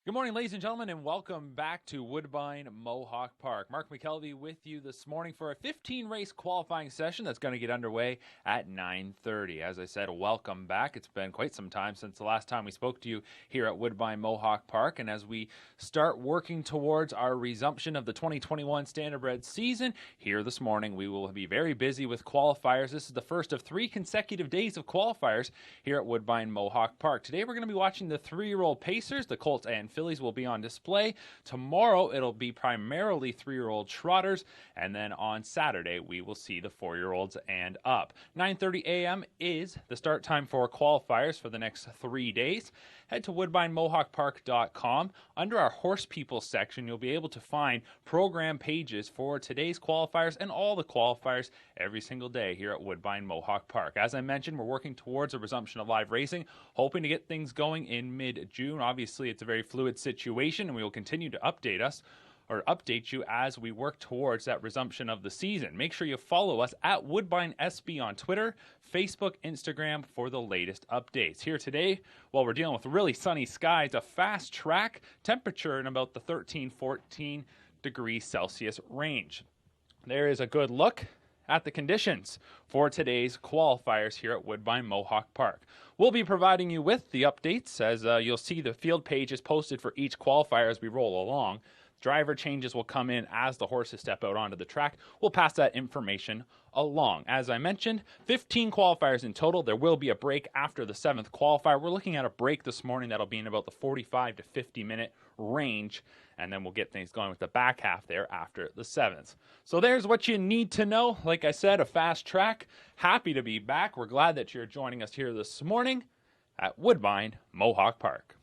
Good morning, ladies and gentlemen, and welcome back to Woodbine Mohawk Park. Mark McKelvey with you this morning for a 15-race qualifying session that's going to get underway at 9:30. As I said, welcome back. It's been quite some time since the last time we spoke to you here at Woodbine Mohawk Park, and as we start working towards our resumption of the 2021 Standardbred season, here this morning we will be very busy with qualifiers. This is the first of 3 consecutive days of qualifiers here at Woodbine Mohawk Park. Today we're going to be watching the 3-year-old Pacers, the Colts and fillies will be on display. Tomorrow it'll be primarily 3-year-old trotters, and then on Saturday we will see the 4-year-olds and up. 9:30 a.m. is the start time for qualifiers for the next 3 days. Head to woodbinemohawkpark.com. Under our Horse People section, you'll be able to find program pages for today's qualifiers and all the qualifiers every single day here at Woodbine Mohawk Park. As I mentioned, we're working towards a resumption of live racing, hoping to get things going in mid-June. Obviously, it's a very fluid situation, and we will continue to update you as we work towards that resumption of the season. Make sure you follow us at Woodbine SB on Twitter, Facebook, Instagram for the latest updates. Here today, while we're dealing with really sunny skies, a fast track, temperature in about the 13-14 degrees Celsius range. There is a good look at the conditions for today's qualifiers here at Woodbine Mohawk Park. We'll be providing you with the updates as you'll see the field pages posted for each qualifier as we roll along. Driver changes will come in as the horses step out onto the track. We'll pass that information along. As I mentioned, 15 qualifiers in total. There will be a break after the 7th qualifier. We're looking at a break this morning that'll be in about the 45 to 50 minute range, and then we'll get things going with the back half there after the 7th. So there's what you need to know. Like I said, a fast track. Happy to be back. We're glad that you're joining us here this morning at Woodbine Mohawk Park.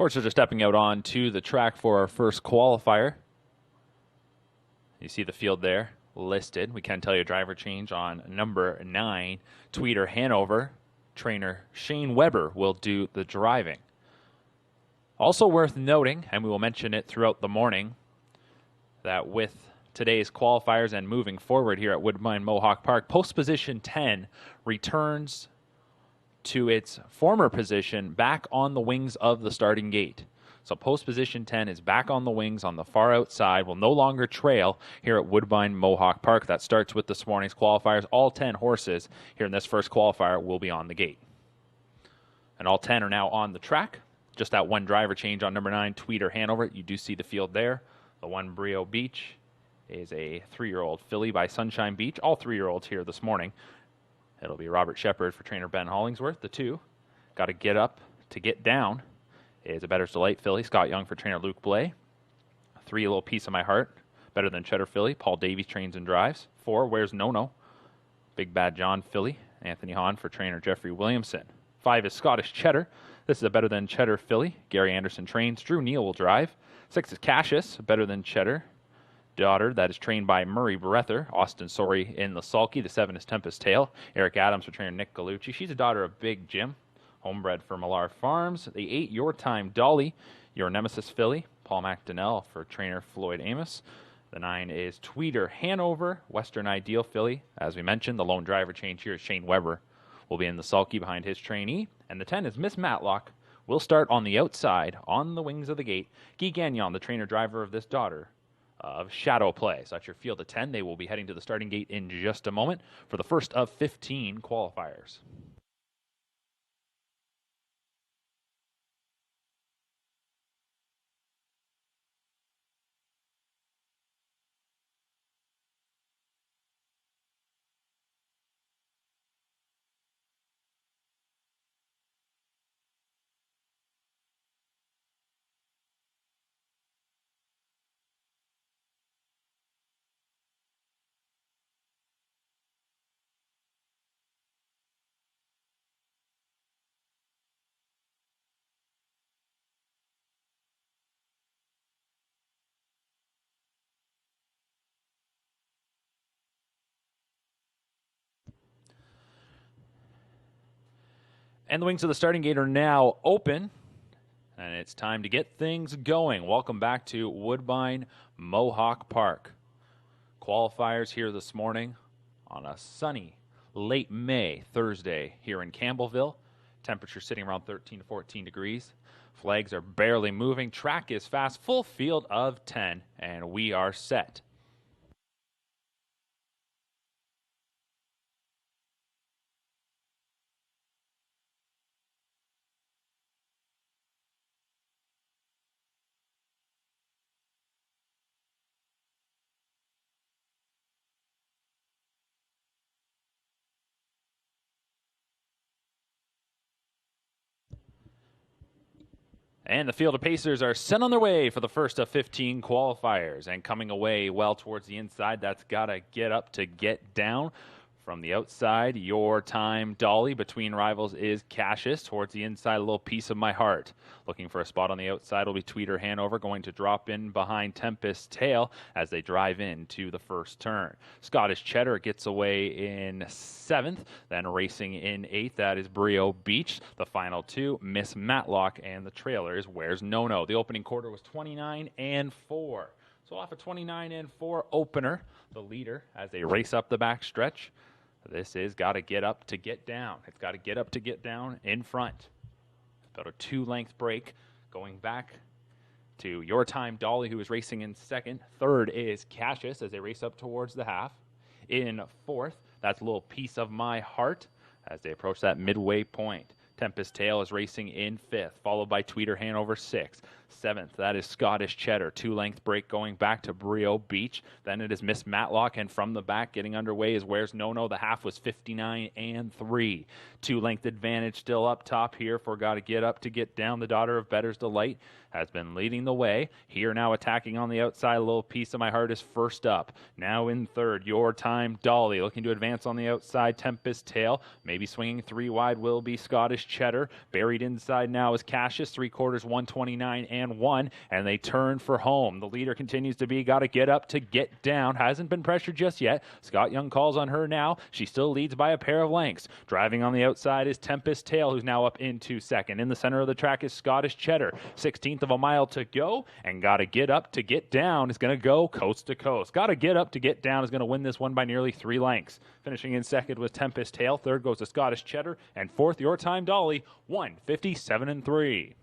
Horses are stepping out onto the track for our first qualifier. You see the field there listed. We can tell you driver change on number 9, Tweeter Hanover. Trainer Shane Weber will do the driving. Also worth noting, and we will mention it throughout the morning, that with today's qualifiers and moving forward here at Woodbine Mohawk Park, post position 10 returns to its former position back on the wings of the starting gate. So post position 10 is back on the wings on the far outside, will no longer trail here at Woodbine Mohawk Park. That starts with this morning's qualifiers. All 10 horses here in this first qualifier will be on the gate. And all 10 are now on the track. Just that one driver change on number 9, Tweeter Hanover. You do see the field there. The one, Brio Beach, is a 3-year-old filly by Sunshine Beach. All 3-year-olds here this morning. It'll be Robert Shepard for trainer Ben Hollingsworth. The 2, Got to Get Up to Get Down, is a Better's Delight filly. Scott Young for trainer Luke Blais. 3, A Little Piece of My Heart, Better Than Cheddar filly. Paul Davies trains and drives. 4, Where's No-No, Big Bad John filly. Anthony Hahn for trainer Jeffrey Williamson. 5 is Scottish Cheddar. This is a Better Than Cheddar filly. Gary Anderson trains. Drew Neal will drive. 6 is Cassius, Better Than Cheddar daughter. That is trained by Murray Breather. Austin Sorey in the sulky. The 7 is Tempest Tale. Eric Adams for trainer Nick Galucci. She's a daughter of Big Jim, homebred for Millar Farms. The 8, Your Time Dolly, Your Nemesis filly. Paul McDonnell for trainer Floyd Amos. The 9 is Tweeter Hanover, Western Ideal filly. As we mentioned, the lone driver change here is Shane Weber. Will be in the sulky behind his trainee. And the 10 is Miss Matlock. Will start on the outside, on the wings of the gate. Guy Gagnon, the trainer-driver of this daughter of Shadow Play. So that's your field of 10. They will be heading to the starting gate in just a moment for the first of 15 qualifiers. And the wings of the starting gate are now open, and it's time to get things going. Welcome back to Woodbine Mohawk Park. Qualifiers here this morning on a sunny late May Thursday here in Campbellville. Temperature sitting around 13 to 14 degrees. Flags are barely moving. Track is fast. Full field of 10, and we are set. And the field of pacers are sent on their way for the first of 15 qualifiers. And coming away well towards the inside, that's got to get up to get down. From the outside, Your Time Dolly. Between rivals is Cassius. Towards the inside, A Little Piece of My Heart. Looking for a spot on the outside will be Tweeter Hanover, going to drop in behind Tempest Tale as they drive into the first turn. Scottish Cheddar gets away in 7th, then racing in 8th. That is Brio Beach. The final 2, Miss Matlock, and the trailer is Where's No-No. The opening quarter was 29-4. So off a 29-4 opener, the leader as they race up the back stretch. This is got to get up to get down. It's got to get up to get down in front. About a 2-length break going back to Your Time Dolly, who is racing in 2nd. 3rd is Cassius as they race up towards the half. In 4th, that's A Little Piece of My Heart as they approach that midway point. Tempest Tale is racing in 5th, followed by Tweeter Hanover 6th. 7th, that is Scottish Cheddar. 2-length break going back to Brio Beach. Then it is Miss Matlock, and from the back getting underway is Where's No-No. The half was 59-3. 2-length advantage still up top here for Got to Get Up to Get Down. The daughter of Better's Delight has been leading the way. Here now attacking on the outside, A Little Piece of My Heart is first up. Now in 3rd, Your Time Dolly. Looking to advance on the outside, Tempest Tale. Maybe swinging 3 wide will be Scottish Cheddar. Buried inside now is Cassius, 3/4, 129 and 1, and they turn for home. The leader continues to be got to get up to get down. Hasn't been pressured just yet. Scott Young calls on her now. She still leads by a pair of lengths. Driving on the outside is Tempest Tail, who's now up into second. In the center of the track is Scottish Cheddar. 16th of a mile to go, and got to get up to get down is going to go coast to coast. Got to get up to get down is going to win this one by nearly 3 lengths. Finishing in second was Tempest Tail. Third goes to Scottish Cheddar, and fourth, Your Time Dolly, 1:57 and 3.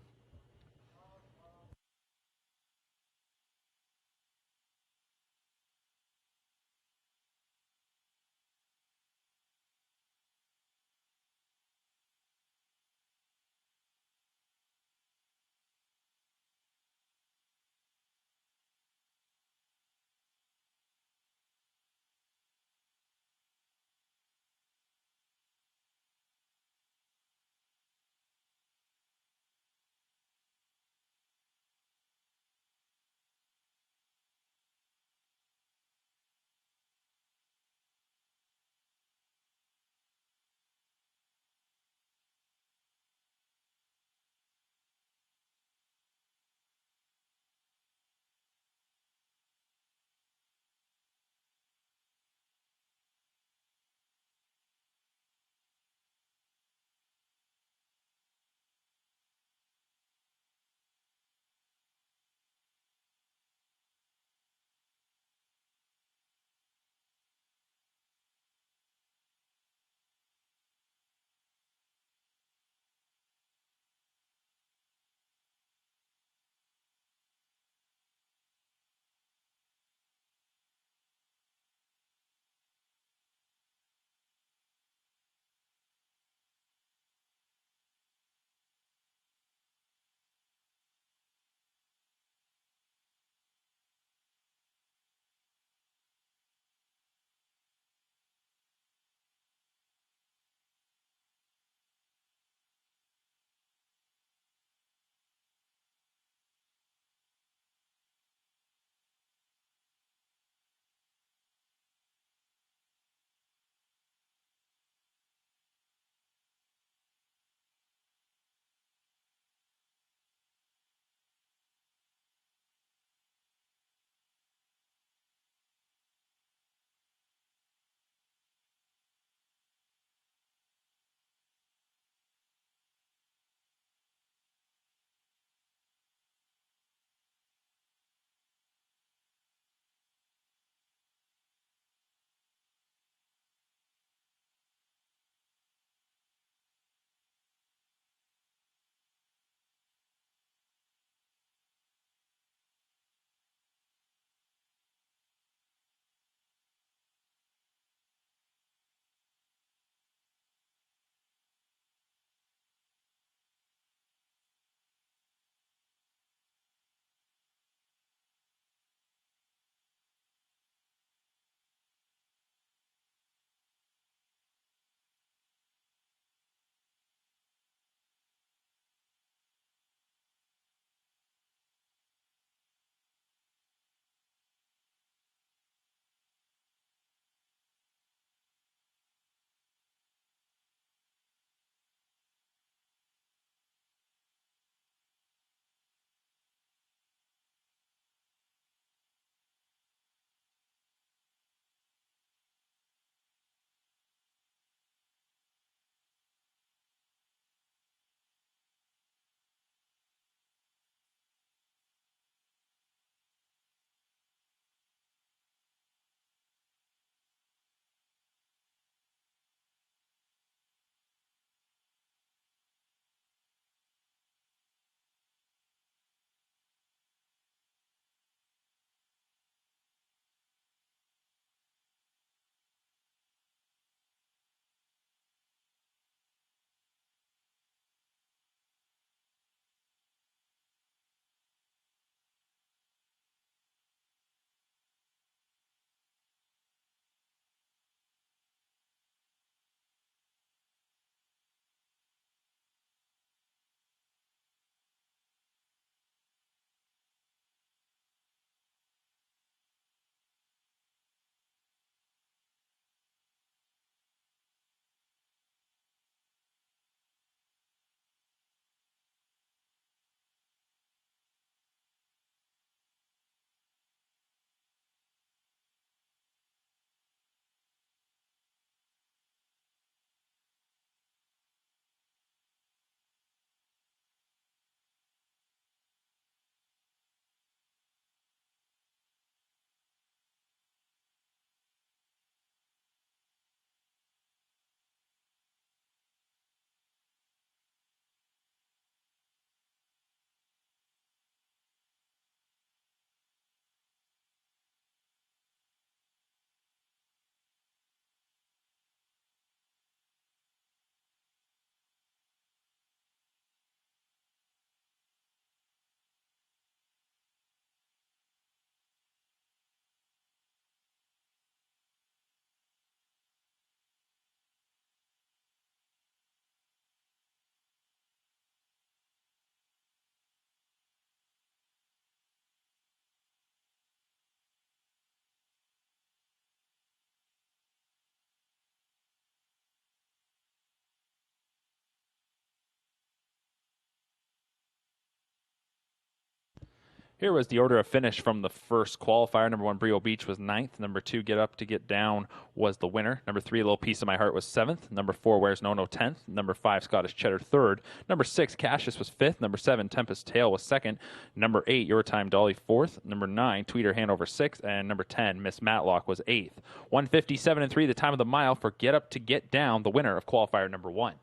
Here was the order of finish from the first qualifier. Number 1, Brio Beach was 9th. Number 2, Get Up to Get Down was the winner. Number 3, Little Piece of My Heart was 7th. Number 4, Where's No No 10th. Number 5, Scottish Cheddar 3rd. Number 6, Cassius was 5th. Number 7, Tempest Tale was 2nd. Number 8, Your Time Dolly 4th. Number 9, Tweeter Hanover 6th. And number 10, Miss Matlock was 8th. 1:57.3, the time of the mile for Get Up to Get Down, the winner of qualifier number 1.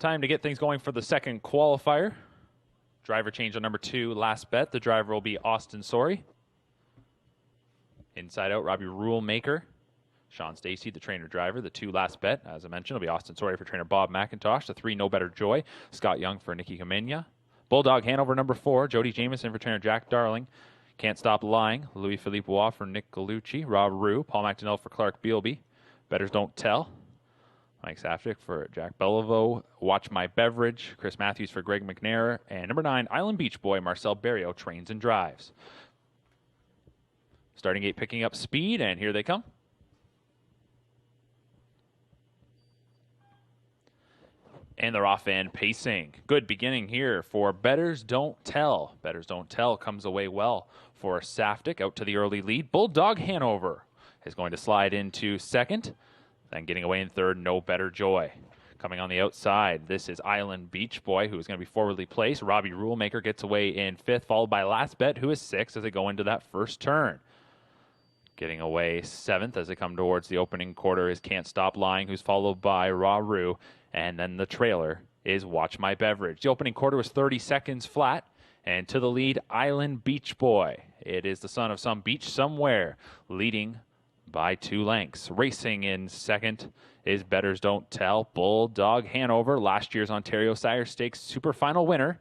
Time to get things going for the second qualifier. Driver change on number 2, Last Bet. The driver will be Austin Sorey. Inside out, Robbie Rulemaker. Sean Stacy, the trainer driver. The 2, Last Bet, as I mentioned, will be Austin Sorey for trainer Bob McIntosh. The 3, No Better Joy, Scott Young for Nikki Kamenya. Bulldog Hanover number 4, Jody Jameson for trainer Jack Darling. Can't Stop Lying, Louis Philippe Waugh for Nick Galucci. Rob Rue, Paul McDonnell for Clark Bealby. Betters Don't Tell, Mike Saftik for Jack Beliveau. Watch My Beverage, Chris Matthews for Greg McNair. And number 9, Island Beach Boy, Marcel Berrio, Trains and Drives. Starting gate picking up speed, and here they come. And they're off and pacing. Good beginning here for Betters Don't Tell. Betters Don't Tell comes away well for Saftik out to the early lead. Bulldog Hanover is going to slide into second. Then getting away in third, No Better Joy. Coming on the outside, this is Island Beach Boy, who is going to be forwardly placed. Robbie Rulemaker gets away in fifth, followed by Last Bet, who is sixth as they go into that first turn. Getting away seventh as they come towards the opening quarter is Can't Stop Lying, who's followed by Raw Roo. And then the trailer is Watch My Beverage. The opening quarter was 30 seconds flat. And to the lead, Island Beach Boy. It is the son of some beach somewhere, leading by 2 lengths. Racing in second is Betters Don't Tell. Bulldog Hanover, last year's Ontario Sire Stakes Super Final winner,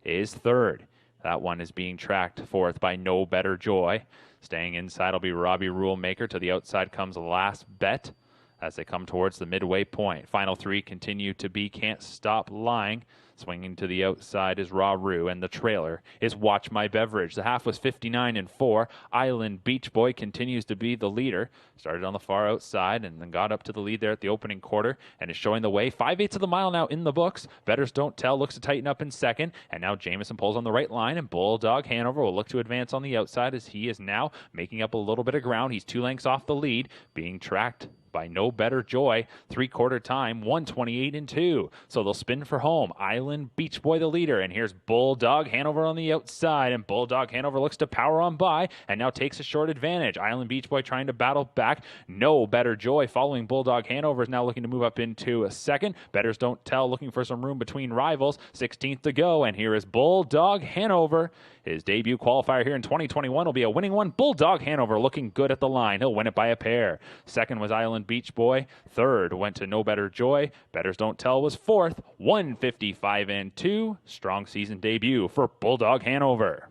is third. That one is being tracked fourth by No Better Joy. Staying inside will be Robbie Rulemaker. To the outside comes Last Bet as they come towards the midway point. Final 3 continue to be Can't Stop Lying. Swinging to the outside is Raw Roo, and the trailer is Watch My Beverage. The half was 59-4. Island Beach Boy continues to be the leader. Started on the far outside and then got up to the lead there at the opening quarter and is showing the way. 5/8 of the mile now in the books. Betters Don't Tell looks to tighten up in second, and now Jameson pulls on the right line, and Bulldog Hanover will look to advance on the outside as he is now making up a little bit of ground. He's 2 lengths off the lead, being tracked by No Better Joy. 3/4 time, 1:28-2. So they'll spin for home. Island Beach Boy the leader, and here's Bulldog Hanover on the outside, and Bulldog Hanover looks to power on by and now takes a short advantage. Island Beach Boy trying to battle back. No Better Joy following Bulldog Hanover is now looking to move up into a second. Betters Don't Tell looking for some room between rivals. 16th to go, and here is Bulldog Hanover. His debut qualifier here in 2021 will be a winning one. Bulldog Hanover looking good at the line. He'll win it by a pair. Second was Island Beach Boy. Third went to No Better Joy. Betters Don't Tell was fourth. 1:55-2. Strong season debut for Bulldog Hanover.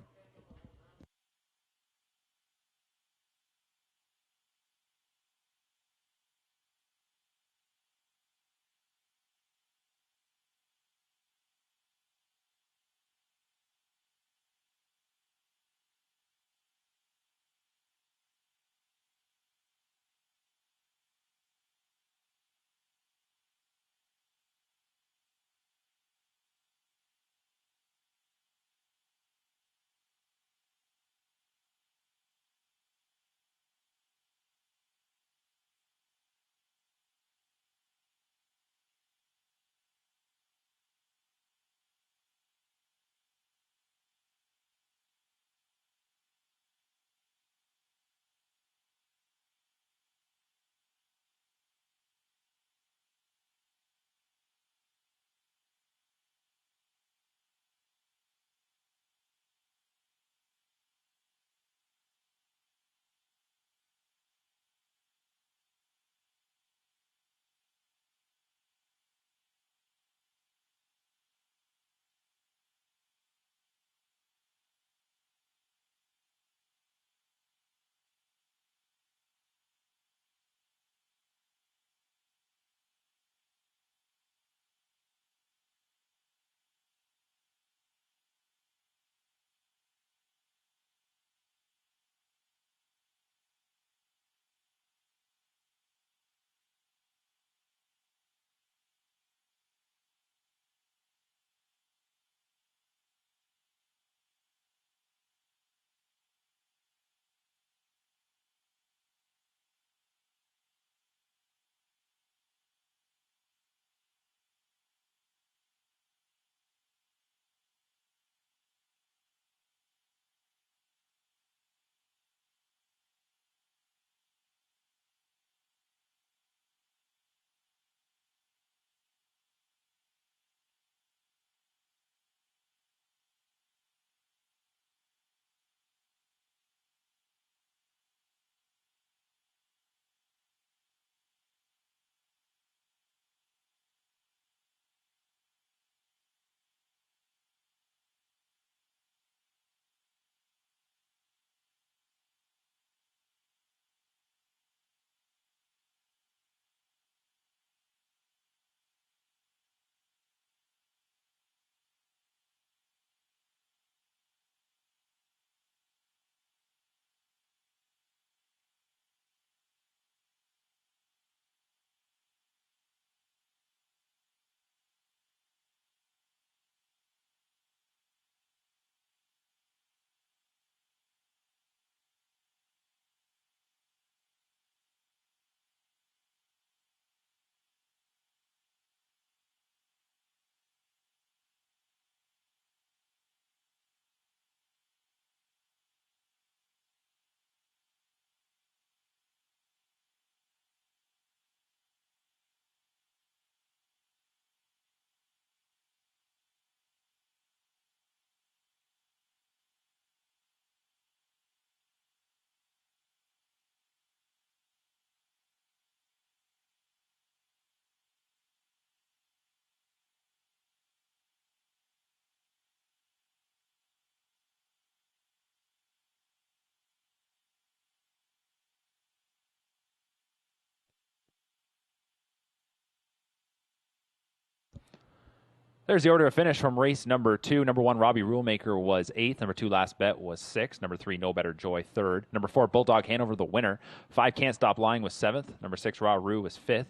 There's the order of finish from race number 2. Number 1, Robbie Rulemaker was 8th. Number 2, Last Bet was 6th. Number 3, No Better Joy, 3rd. Number 4, Bulldog Hanover, the winner. 5, Can't Stop Lying was 7th. Number 6, Raw Roo was 5th.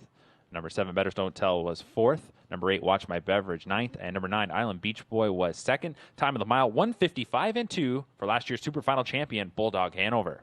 Number 7, Better Don't Tell was 4th. Number 8, Watch My Beverage, 9th. And number 9, Island Beach Boy was 2nd. Time of the mile, 1:55.2 for last year's Super Final champion, Bulldog Hanover.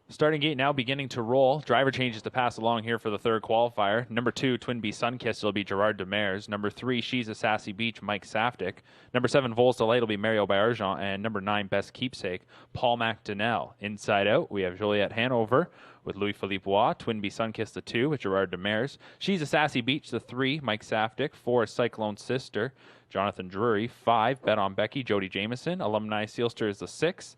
Starting gate now beginning to roll. Driver changes to pass along here for the third qualifier. Number 2, Twin Bee Sunkissed, will be Gerard Demers. Number 3, She's a Sassy Beach, Mike Saftik. Number 7, Vols Delight will be Mario Bayarjan. And number 9, Best Keepsake, Paul McDonnell. Inside out, we have Joliet Hanover with Louis-Philippe Waugh. Twin Bee Sunkissed, the 2, with Gerard Demers. She's a Sassy Beach, the 3, Mike Saftik. 4, Cyclone Sister, Jonathan Drury. 5, Bet on Becky, Jody Jameson. Alumni Sealster is the 6.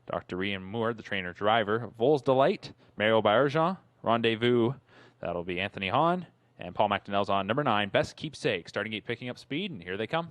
Dr. Ian Moore, the trainer-driver. Vols Delight, Mario Bayarjan. Rendezvous, that'll be Anthony Hahn. And Paul McDonnell's on number 9, Best Keepsake. Starting gate picking up speed, and here they come.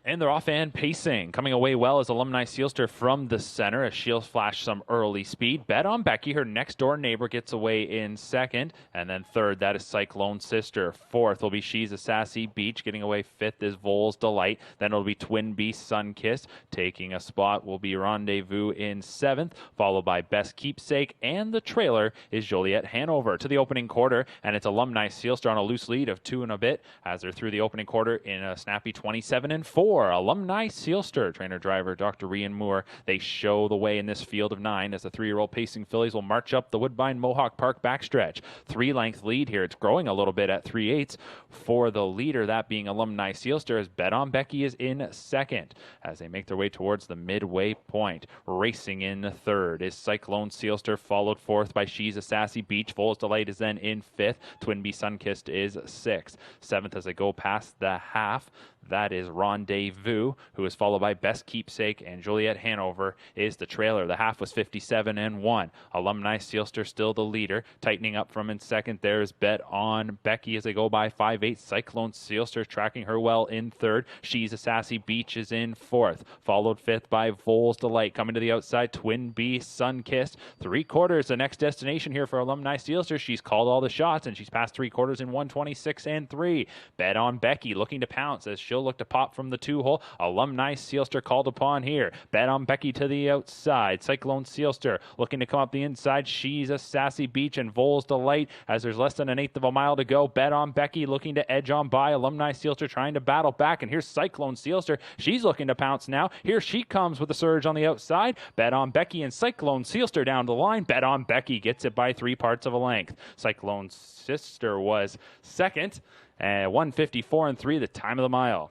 And they're off and pacing. Coming away well is Alumni Sealster from the center as she'll flash some early speed. Bet on Becky, her next door neighbor, gets away in second. And then third, that is Cyclone Sister. Fourth will be She's a Sassy Beach. Getting away fifth is Vole's Delight. Then it'll be Twin Beast Sunkiss. Taking a spot will be Rendezvous in seventh, followed by Best Keepsake. And the trailer is Joliet Hanover to the opening quarter. And it's Alumni Sealster on a loose lead of 2 and a bit as they're through the opening quarter in a snappy 27-4. Alumni Sealster, trainer-driver Dr. Rian Moore. They show the way in this field of 9 as the 3-year-old pacing fillies will march up the Woodbine Mohawk Park backstretch. 3-length lead here. It's growing a little bit at 3/8 for the leader, that being Alumni Sealster, as Bet on Becky is in second as they make their way towards the midway point. Racing in third is Cyclone Sealster, followed fourth by She's a Sassy Beach. Vole's Delight is then in fifth. Twin Bee Sunkissed is sixth. Seventh as they go past the half, that is Rendezvous, who is followed by Best Keepsake, and Joliet Hanover is the trailer. The half was 57-1. Alumni Sealster still the leader. Tightening up from in second, there's Bet on Becky as they go by 5/8. Cyclone Sealster tracking her well in third. She's a Sassy Beach is in fourth. Followed fifth by Vole's Delight. Coming to the outside, Twin Bee Sunkissed. 3/4, the next destination here for Alumni Sealster. She's called all the shots, and she's passed 3/4 in 1:26-3. Bet on Becky looking to pounce as she'll look to pop from the 2-hole. Alumni Sealster called upon here. Bet on Becky to the outside. Cyclone Sealster looking to come up the inside. She's a Sassy Beach and Vole's Delight as there's less than 1/8 of a mile to go. Bet on Becky looking to edge on by. Alumni Sealster trying to battle back, and here's Cyclone Sealster. She's looking to pounce now. Here she comes with a surge on the outside. Bet on Becky and Cyclone Sealster down the line. Bet on Becky gets it by 3/4 of a length. Cyclone Sister was second. 1:54-3, the time of the mile.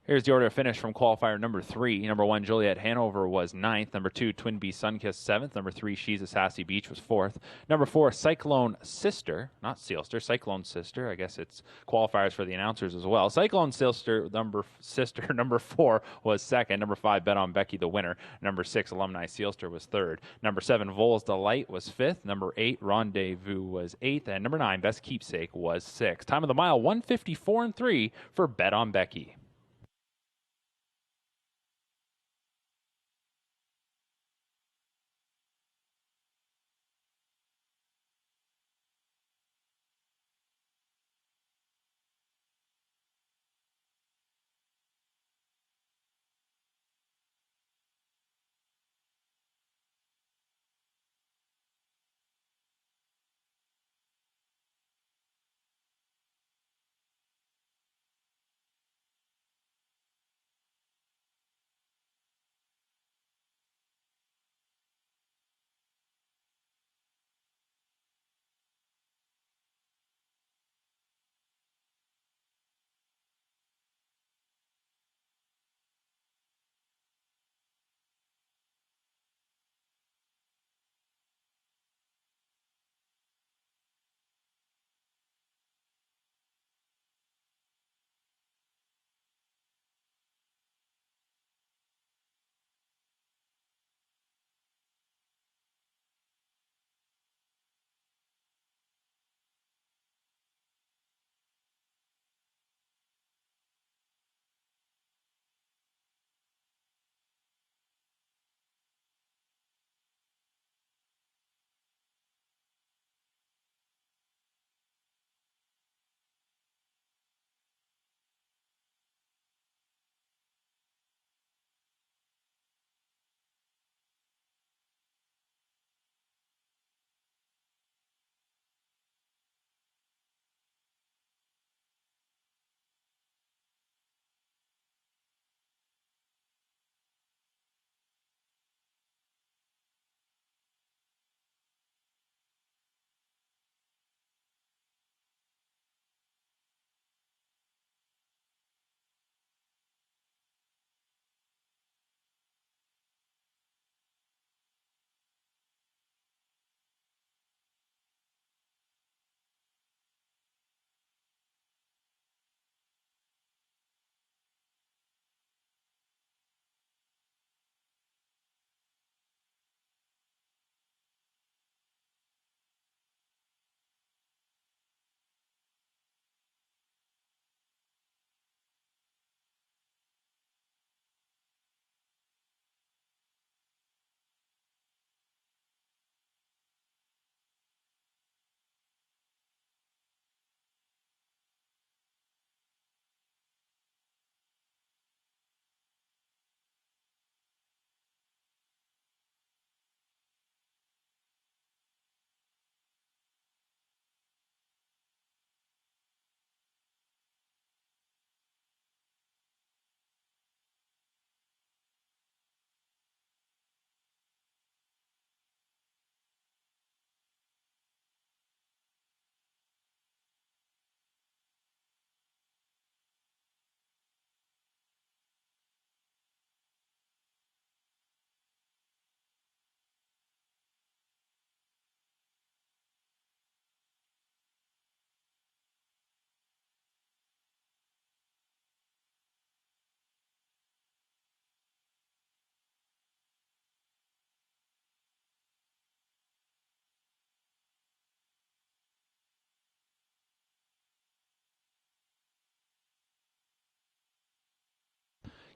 Here's the order of finish from qualifier number 3. Number 1, Joliet Hanover was 9th. Number 2, Twin Bee Sunkist 7th. Number 3, She's a Sassy Beach was 4th. Number 4, Cyclone Sister, not Sealster, Cyclone Sister. I guess it's qualifiers for the announcers as well. Cyclone Sister number 4 was 2nd. Number 5, Bet on Becky the winner. Number 6, Alumni Sealster was 3rd. Number 7, Voles Delight was 5th. Number 8, Rendezvous was 8th. And number 9, Best Keepsake was 6th. Time of the mile, 1:54.3 for Bet on Becky.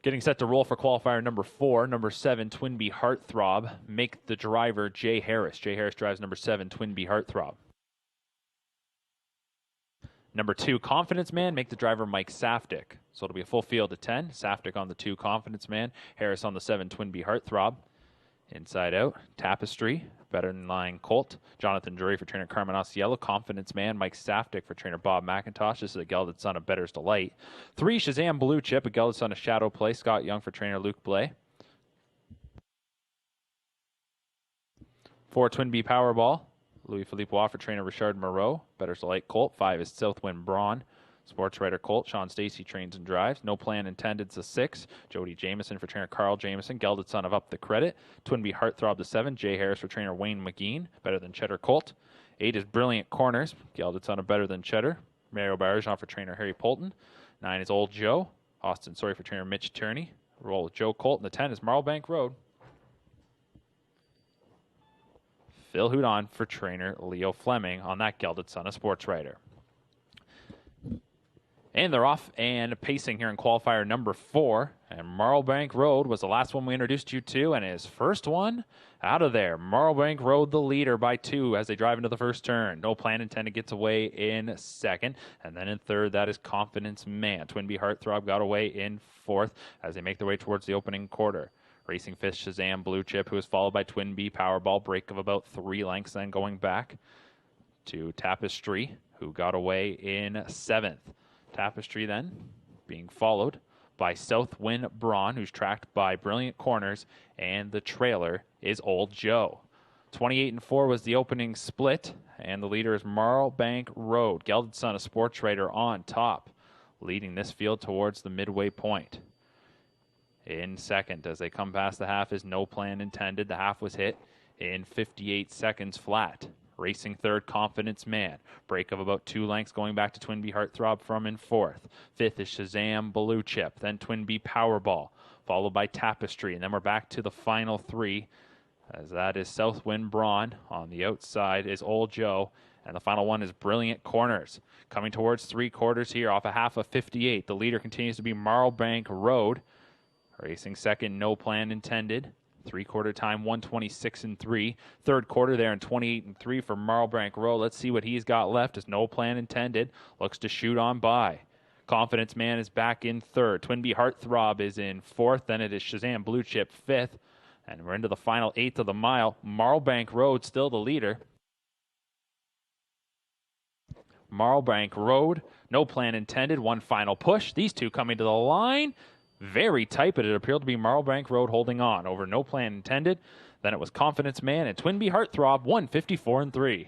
Getting set to roll for qualifier number 4, number 7, Twin Bee Heartthrob. Make the driver Jay Harris. Jay Harris drives number 7, Twin Bee Heartthrob. Number 2, Confidence Man. Make the driver Mike Saftik. So it'll be a full field of 10. Saftik on the 2, Confidence Man. Harris on the 7, Twin Bee Heartthrob. Inside out, Tapestry, Better Than Lying Colt, Jonathan Drury for trainer Carmen Osceola, Confidence Man, Mike Saftik for trainer Bob McIntosh. This is a gelded son of Better's Delight. 3, Shazam Blue Chip, a gelded son of Shadow Play, Scott Young for trainer Luke Blay. 4, Twin Bee Powerball, Louis Philippe Waugh for trainer Richard Moreau, Better's Delight Colt. 5 is Southwind Brawn, Sports writer Colt, Sean Stacy trains and drives. No plan intended's the 6. Jody Jameson for trainer Carl Jameson. Gelded son of Up the Credit. Twinbee Heartthrob the 7. Jay Harris for trainer Wayne McGeen. Better Than Cheddar Colt. 8 is Brilliant Corners. Gelded son of Better Than Cheddar. Mario Barrajon for trainer Harry Polton. 9 is Old Joe. Austin Sorry for trainer Mitch Turney. Roll with Joe Colt. And the 10 is Marlbank Road. Phil Houdon for trainer Leo Fleming on that Gelded son of Sports Writer. And they're off and pacing here in qualifier number 4. And Marlbank Road was the last one we introduced you to, and his first one out of there. Marlbank Road, the leader by 2 as they drive into the first turn. No plan intended gets away in second. And then in third, that is Confidence Man. Twinbee Heartthrob got away in fourth as they make their way towards the opening quarter. Racing Fifth, Shazam Blue Chip, who is followed by Twinbee Powerball, break of about 3 lengths, then going back to Tapestry, who got away in seventh. Tapestry then being followed by Southwind Braun, who's tracked by Brilliant Corners, and the trailer is Old Joe. 28-4 was the opening split, and the leader is Marlbank Road. Gelded son of Sports Writer on top, leading this field towards the midway point. In second, as they come past the half, is No Plan Intended. The half was hit in 58 seconds flat. Racing third, Confidence Man. Break of about 2 lengths going back to Twinbee Heartthrob from in fourth. Fifth is Shazam Blue Chip. Then Twinbee Powerball, followed by Tapestry. And then we're back to the final 3, as that is Southwind Braun. On the outside is Old Joe. And the final one is Brilliant Corners. Coming towards 3/4 here off a half of 58. The leader continues to be Marlbank Road. Racing second, No Plan Intended. 3/4 time, 1:26.3. Third quarter there in 28.3 for Marlbank Road. Let's see what he's got left as No Plan Intended looks to shoot on by. Confidence Man is back in third. Twinbee Heartthrob is in fourth. Then it is Shazam Blue Chip fifth. And we're into the final 1/8 of the mile. Marlbank Road still the leader. Marlbank Road, No Plan Intended, one final push. These two coming to the line. Very tight, but it appeared to be Marlbank Road holding on over No Plan Intended. Then it was Confidence Man and Twinbee Heartthrob, 1:54.3.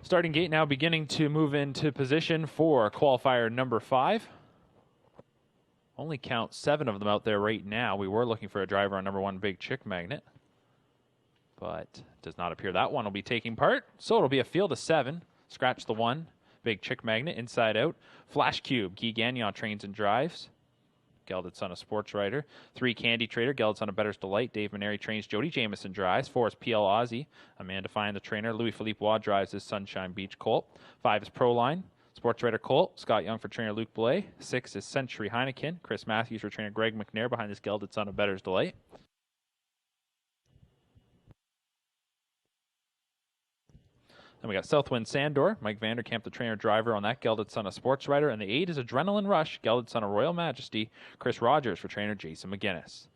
Starting gate now beginning to move into position for qualifier number 5. Only count 7 of them out there right now. We were looking for a driver on number 1, Big Chick Magnet, but does not appear that one will be taking part. So it'll be a field of 7. Scratch the 1, Big Chick Magnet, inside out. Flash Cube, Guy Gagnon trains and drives. Gelded son of Sports Writer. 3, Candy Trader, Gelded son of Better's Delight. Dave Maneri trains. Jody Jameson drives. 4 is PL Aussie. Amanda Fine, the trainer. Louis Philippe Waugh drives his Sunshine Beach Colt. 5 is Proline, Sports Writer Colt. Scott Young for trainer Luke Blais. 6 is Century Heineken. Chris Matthews for trainer Greg McNair behind this Gelded son of Better's Delight. Then we got Southwind Sandor, Mike Vanderkamp, the trainer-driver on that, Gelded son of Sports Writer. And the 8 is Adrenaline Rush, Gelded son of Royal Majesty, Chris Rogers for trainer Jason McGinnis.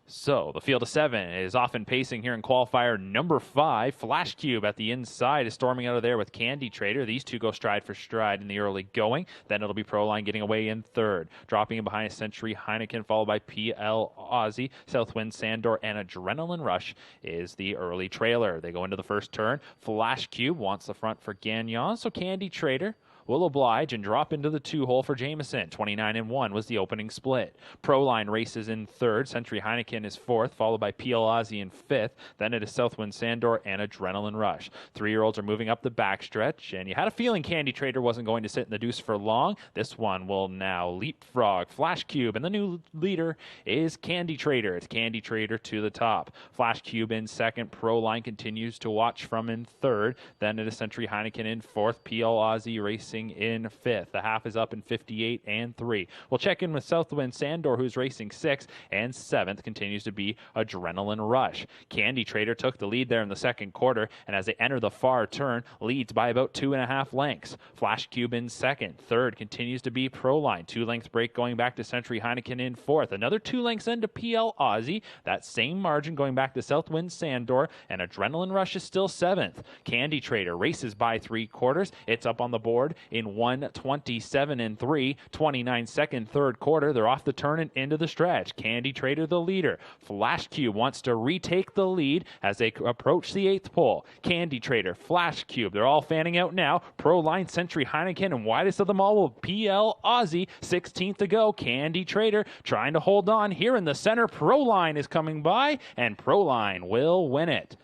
So the field of 7 is often pacing here in qualifier number 5. Flash Cube at the inside is storming out of there with Candy Trader. These two go stride for stride in the early going. Then it'll be Proline getting away in 3rd. Dropping in behind Century Heineken, followed by PL Aussie, Southwind Sandor, and Adrenaline Rush is the early trailer. They go into the first turn. Flash Cube wants the front for Gagnon, so Candy Trader will oblige and drop into the 2-hole for Jameson. 29-1 was the opening split. Proline races in 3rd. Century Heineken is 4th, followed by PL Aussie in 5th. Then it is Southwind Sandor and Adrenaline Rush. 3-year-olds are moving up the backstretch, and you had a feeling Candy Trader wasn't going to sit in the deuce for long. This one will now leapfrog Flash Cube, and the new leader is Candy Trader. It's Candy Trader to the top. Flash Cube in 2nd. Proline continues to watch from in 3rd. Then it is Century Heineken in 4th. PL Aussie racing in 5th. The half is up in 58-3. We'll check in with Southwind Sandor, who's racing 6th, and 7th continues to be Adrenaline Rush. Candy Trader took the lead there in the 2nd quarter, and as they enter the far turn, leads by about 2.5 lengths. Flash Cube in 2nd. 3rd continues to be Proline. 2 lengths break going back to Century Heineken in 4th. Another 2 lengths into PL Aussie. That same margin going back to Southwind Sandor, and Adrenaline Rush is still 7th. Candy Trader races by 3/4. It's up on the board in 1:27-3, 29-second 3rd quarter. They're off the turn and into the stretch. Candy Trader the leader. Flash Cube wants to retake the lead as they approach the 8th pole. Candy Trader, Flash Cube, they're all fanning out now. Proline, Century Heineken, and widest of them all will PL Aussie. 16th to go. Candy Trader trying to hold on here in the center. Proline is coming by, and Proline will win it.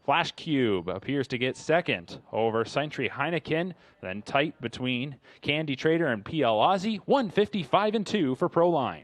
Flash Cube appears to get 2nd over Century Heineken, then tight between Candy Trader and PL Aussie. 155-2 for Proline.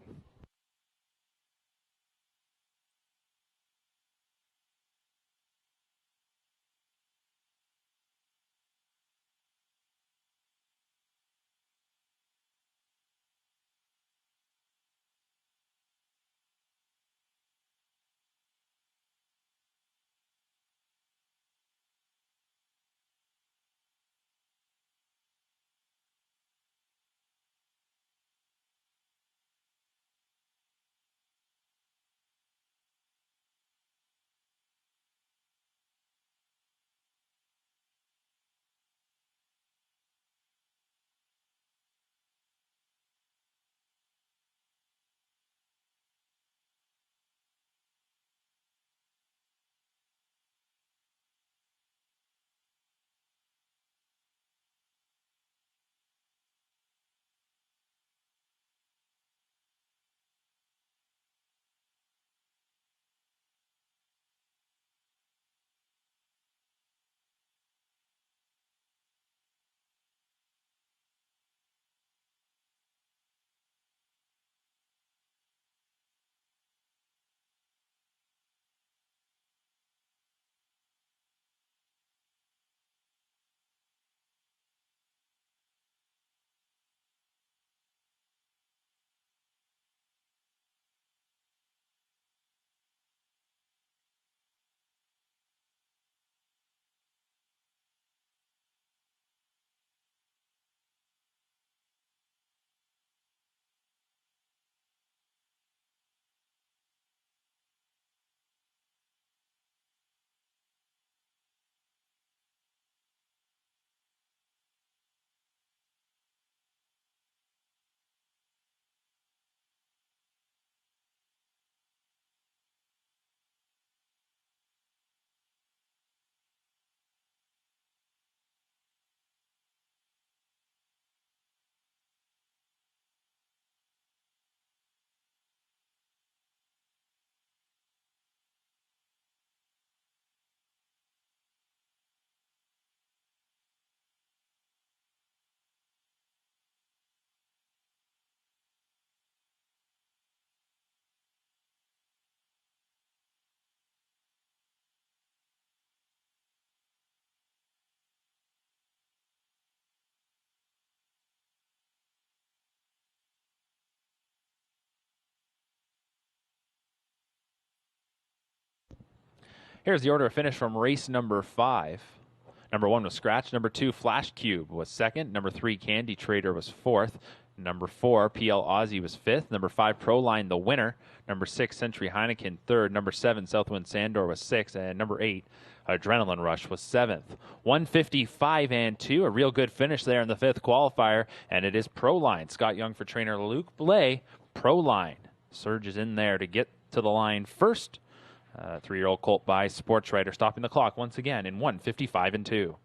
Here's the order of finish from race number 5. Number 1 was Scratch. Number 2, Flash Cube was second. Number 3, Candy Trader was fourth. Number 4, PL Aussie was fifth. Number 5, Proline, the winner. Number 6, Century Heineken, third. Number 7, Southwind Sandor was sixth. And number 8, Adrenaline Rush was seventh. 155 and 2, a real good finish there in the 5th qualifier. And it is Proline. Scott Young for trainer Luke Blais. Proline surges in there to get to the line first. 3-year-old colt by Sports Writer, stopping the clock once again in 155 and 2.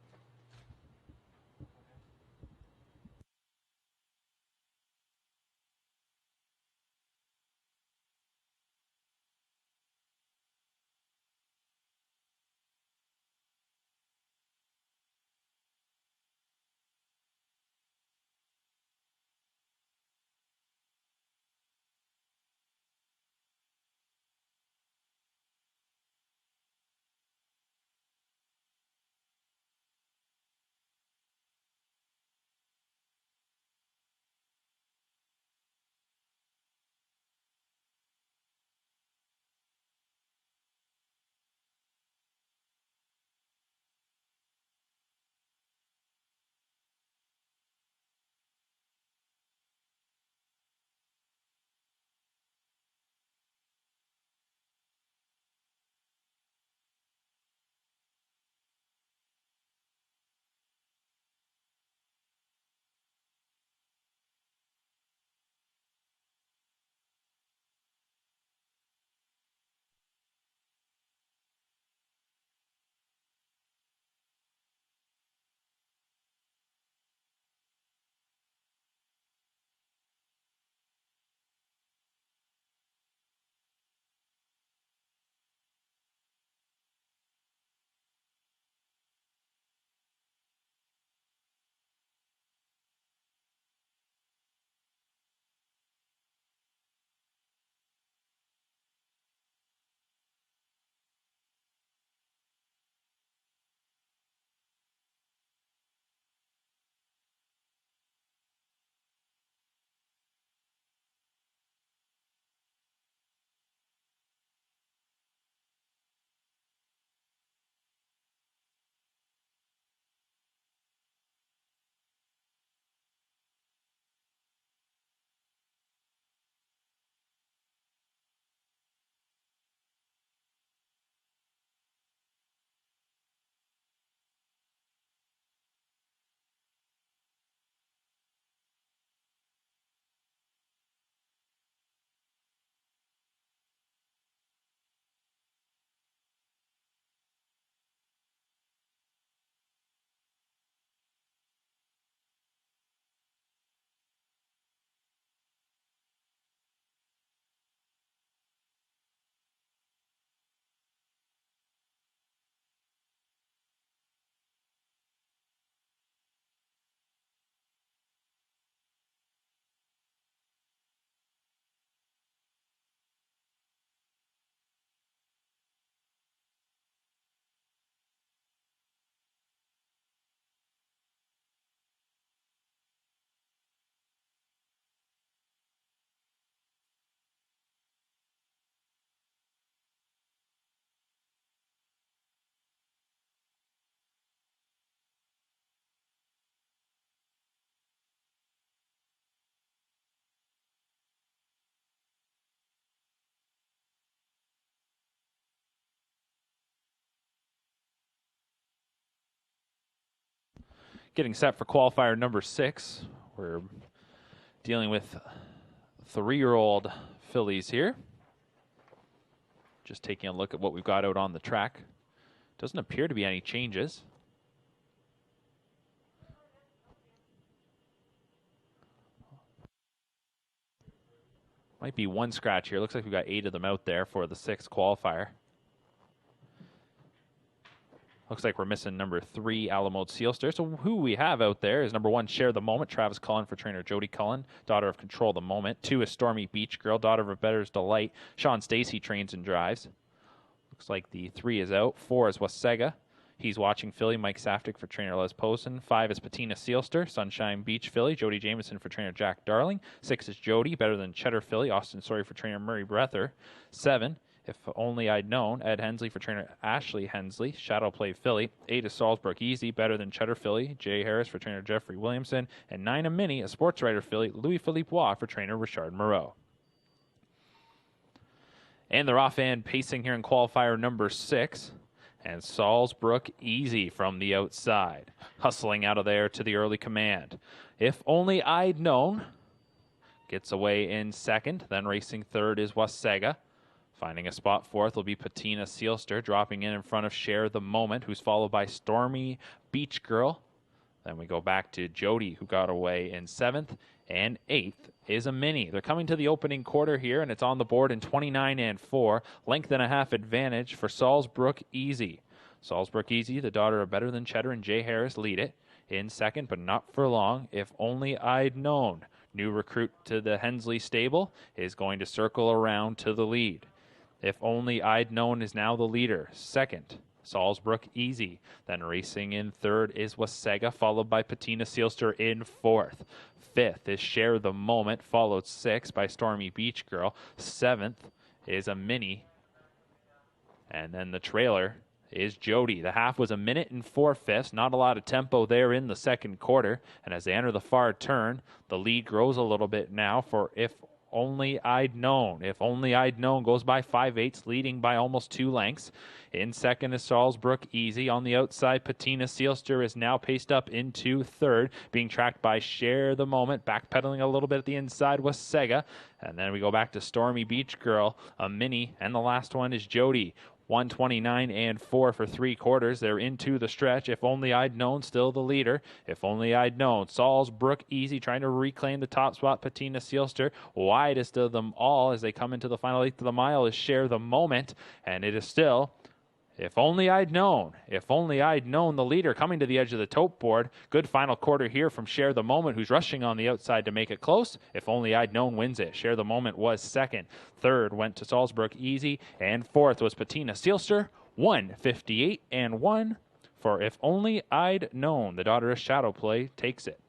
Getting set for qualifier number 6. We're dealing with 3-year-old fillies here. Just taking a look at what we've got out on the track. Doesn't appear to be any changes. Might be one scratch here. Looks like we've got 8 of them out there for the 6th qualifier. Looks like we're missing number 3, Alamode Sealster. So who we have out there is number 1, Share the Moment, Travis Cullen for trainer Jody Cullen, daughter of Control the Moment. 2 is Stormy Beach Girl, daughter of A Better's Delight. Sean Stacy trains and drives. Looks like the 3 is out. 4 is Wasega. He's watching filly, Mike Saftik for trainer Les Posen. 5 is Patina Sealster, Sunshine Beach filly, Jody Jameson for trainer Jack Darling. 6 is Jody, Better Than Cheddar filly, Austin Sawyer for trainer Murray Breather. 7 If Only I'd Known, Ed Hensley for trainer Ashley Hensley. Shadow Play Philly. 8 is Salzburg Easy, Better Than Cheddar Philly. Jay Harris for trainer Jeffrey Williamson. And 9 a Mini, a sports writer Philly. Louis-Philippe Waugh for trainer Richard Moreau. And they're off and pacing here in qualifier number 6. And Salzburg Easy from the outside. Hustling out of there to the early command. If Only I'd Known gets away in second. Then racing third is Wasega. Finding a spot fourth will be Patina Seelster, dropping in front of Share the Moment, who's followed by Stormy Beach Girl. Then we go back to Jody, who got away in seventh. And eighth is a Mini. They're coming to the opening quarter here, and it's on the board in 29 and 4. Length and a half advantage for Salzburg Easy. Salzburg Easy, the daughter of Better Than Cheddar and Jay Harris, lead it. In second, but not for long. If Only I'd Known, new recruit to the Hensley stable, is going to circle around to the lead. If Only I'd Known is now the leader. Second, Salzburg Easy. Then racing in third is Wasega, followed by Patina Seelster in fourth. Fifth is Share the Moment, followed sixth by Stormy Beach Girl. Seventh is a Mini. And then the trailer is Jody. The half was 1 minute and 4/5. Not a lot of tempo there in the second quarter. And as they enter the far turn, the lead grows a little bit now for If Only I'd Known. If Only I'd Known goes by 5/8, leading by almost 2 lengths. In second is Salzburg Easy. On the outside, Patina Seelster is now paced up into third, being tracked by Share the Moment, backpedaling a little bit at the inside was Sega. And then we go back to Stormy Beach Girl, a Mini, and the last one is Jody. 129 and 4 for 3 quarters. They're into the stretch. If Only I'd Known, still the leader. If Only I'd Known. Salzburg Easy trying to reclaim the top spot. Patina Seelster widest of them all as they come into the final 8th of the mile is Share the Moment. And it is still If Only I'd Known. If Only I'd Known, the leader coming to the edge of the tote board. Good final quarter here from Share the Moment, who's rushing on the outside to make it close. If Only I'd Known wins it. Share the Moment was second. Third went to Salzburg Easy. And fourth was Patina Seelster. 158 and 1 for If Only I'd Known. The daughter of Shadow Play takes it.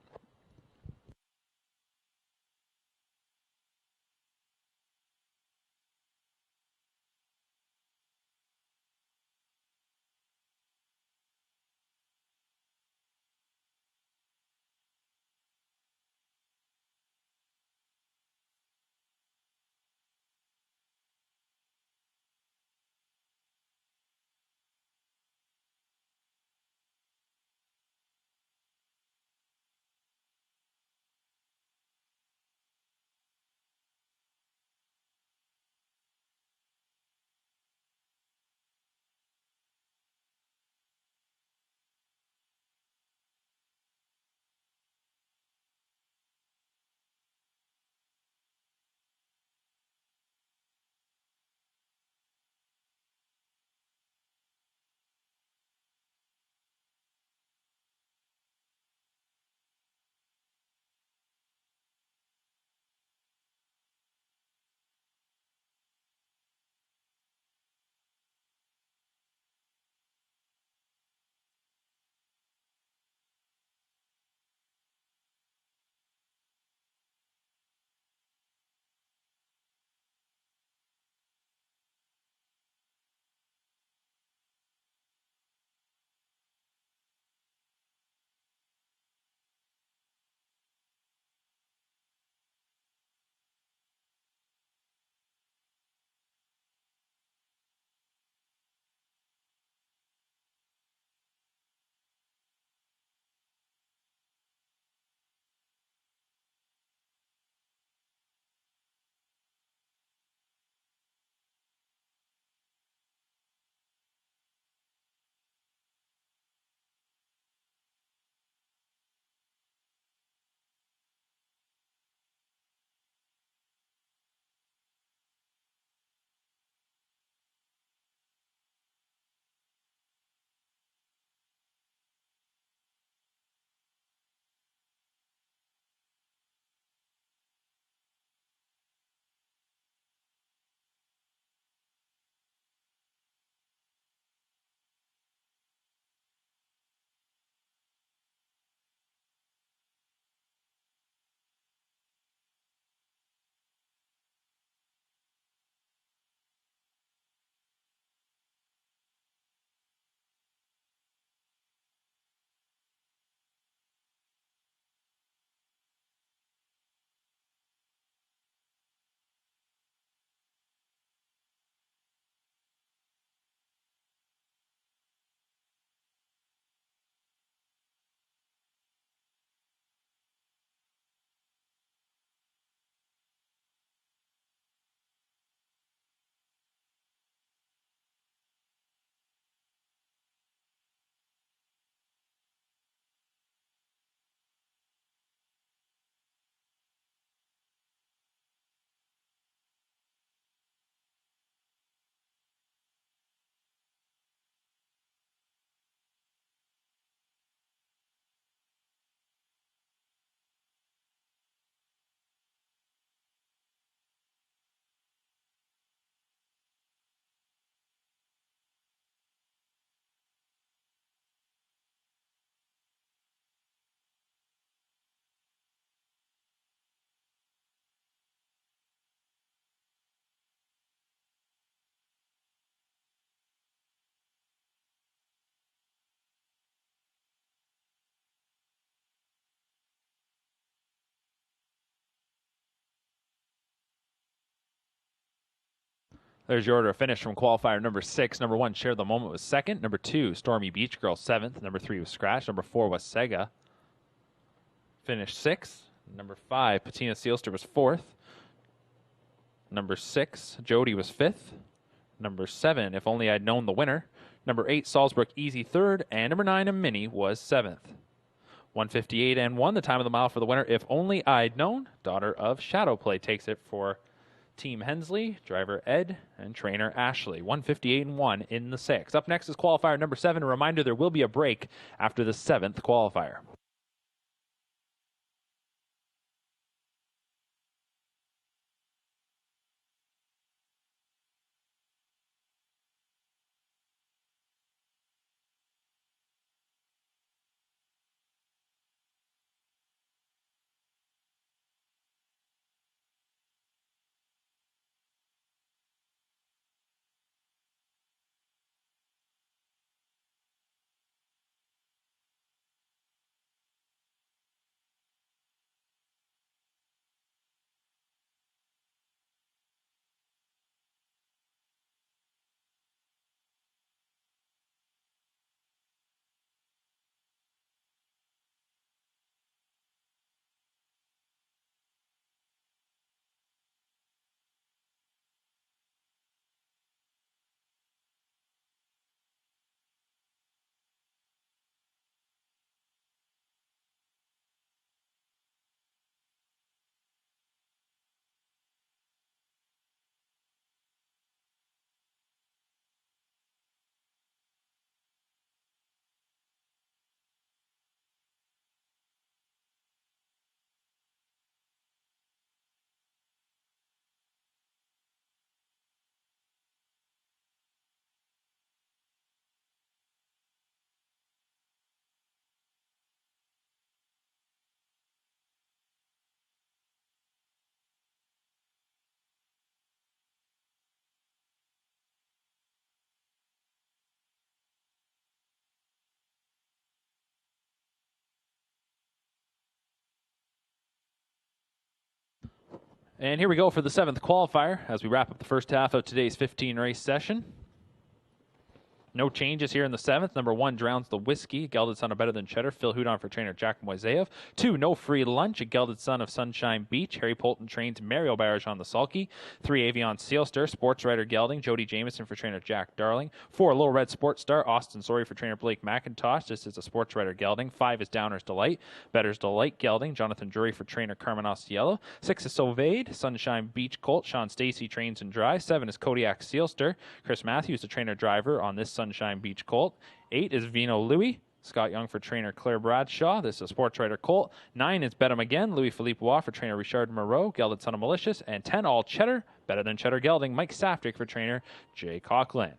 There's your order of finish from qualifier number 6. Number 1, Share the Moment, was second. Number 2, Stormy Beach Girl, 7th. Number 3 was Scratch. Number 4 was Sega, finished 6th. Number 5, Patina Sealster, was 4th. Number 6, Jody, was 5th. Number 7, If Only I'd Known, the winner. Number 8, Salzburg Easy, 3rd. And number 9, A Mini, was 7th. 158 and 1, the time of the mile for the winner, If Only I'd Known. Daughter of Shadow Play takes it for Team Hensley, driver Ed, and trainer Ashley. 158 and 1 in the 6th. Up next is qualifier number 7. A reminder, there will be a break after the 7th qualifier. And here we go for the 7th qualifier as we wrap up the first half of today's 15-race session. No changes here in the 7th. Number 1, Drowns the Whiskey, Gelded Son of Better Than Cheddar, Phil Hudon for trainer Jack Moiseyev. 2, No Free Lunch, a Gelded Son of Sunshine Beach, Harry Polton trains Mario Barrage on the Sulky. 3, Avion Sealster, Sports Rider Gelding, Jody Jameson for trainer Jack Darling. 4, Little Red Sports Star, Austin Sorry for trainer Blake McIntosh. This is a Sports Rider Gelding. 5 is Downers Delight, Better's Delight Gelding, Jonathan Drury for trainer Carmen Ostiello. 6 is Sauvade, Sunshine Beach Colt, Sean Stacy trains and drives. 7 is Kodiak Sealster, Chris Matthews, the trainer driver on this Sunshine Beach Colt. 8 is Vino Louis, Scott Young for trainer Claire Bradshaw. This is a Sports Rider Colt. 9 is Bet 'em Again, Louis Philippe Waugh for trainer Richard Moreau, Gelded Son of Malicious. And 10, All Cheddar, Better Than Cheddar Gelding, Mike Saftick for trainer Jay Coughlin.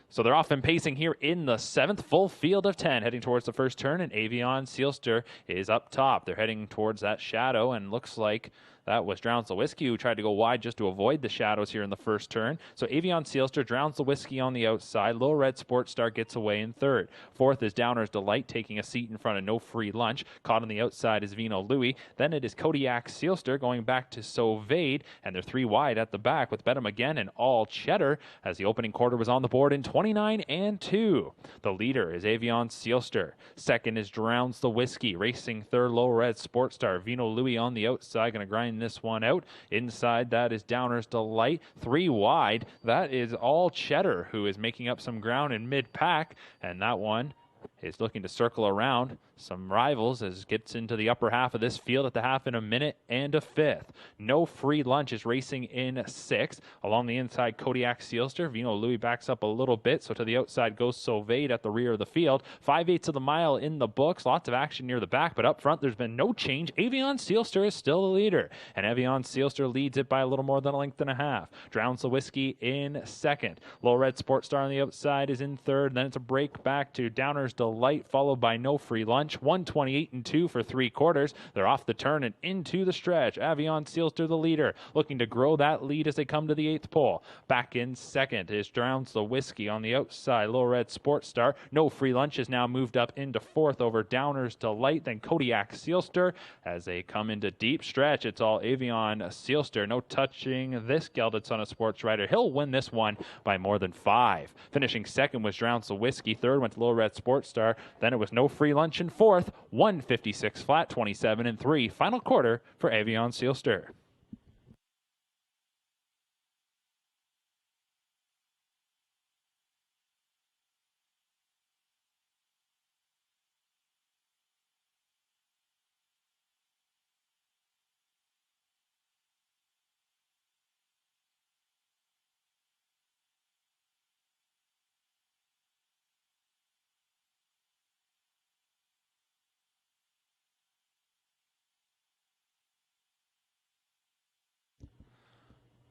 So they're off and pacing here in the 7th, full field of 10, heading towards the first turn, and Avion Sealster is up top. They're heading towards that shadow, and looks like that was Drowns the Whiskey, who tried to go wide just to avoid the shadows here in the first turn. So Avion Sealster, Drowns the Whiskey on the outside. Little Red Sports Star gets away in 3rd. 4th is Downers Delight, taking a seat in front of No Free Lunch. Caught on the outside is Vino Louis. Then it is Kodiak Sealster going back to Sauvade, and they're 3 wide at the back with Bet 'em Again and All Cheddar, as the opening quarter was on the board in 29 and 2. The leader is Avion Sealster. 2nd is Drowns the Whiskey. Racing 3rd, Little Red Sports Star. Vino Louis on the outside, going to grind this one out. Inside that is Downers Delight. 3 wide, that is All Cheddar, who is making up some ground in mid-pack, and that one is looking to circle around some rivals as it gets into the upper half of this field at the half in a minute and a 5th. No Free Lunch is racing in 6th. Along the inside, Kodiak Sealster. Vino Louis backs up a little bit, so to the outside goes Sauvade at the rear of the field. 5/8 of the mile in the books. Lots of action near the back, but up front there's been no change. Avion Sealster is still the leader, and Avion Sealster leads it by a little more than a length and a half. Drowns the Whiskey in 2nd. Little Red Sports Star on the outside is in 3rd. Then it's a break back to Downers Delight Light, followed by No Free Lunch. 1:28.2 for 3/4. They're off the turn and into the stretch. Avion Sealster the leader, looking to grow that lead as they come to the 8th pole. Back in second is Drowns the Whiskey on the outside. Little Red Sports Star. No Free Lunch is now moved up into 4th over Downers Delight. Then Kodiak Sealster as they come into deep stretch. It's all Avion Sealster. No touching this gelded son of sports rider. He'll win this one by more than 5. Finishing second was Drowns the Whiskey. Third went to Little Red Sports Star. Then it was No Free Lunch in 4th. 1:56 flat, 27-3. Final quarter for Avion Sealster.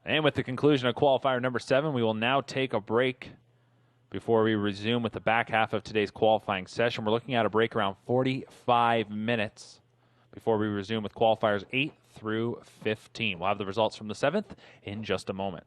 And with the conclusion of qualifier number 7, we will now take a break before we resume with the back half of today's qualifying session. We're looking at a break around 45 minutes before we resume with qualifiers 8 through 15. We'll have the results from the 7th in just a moment.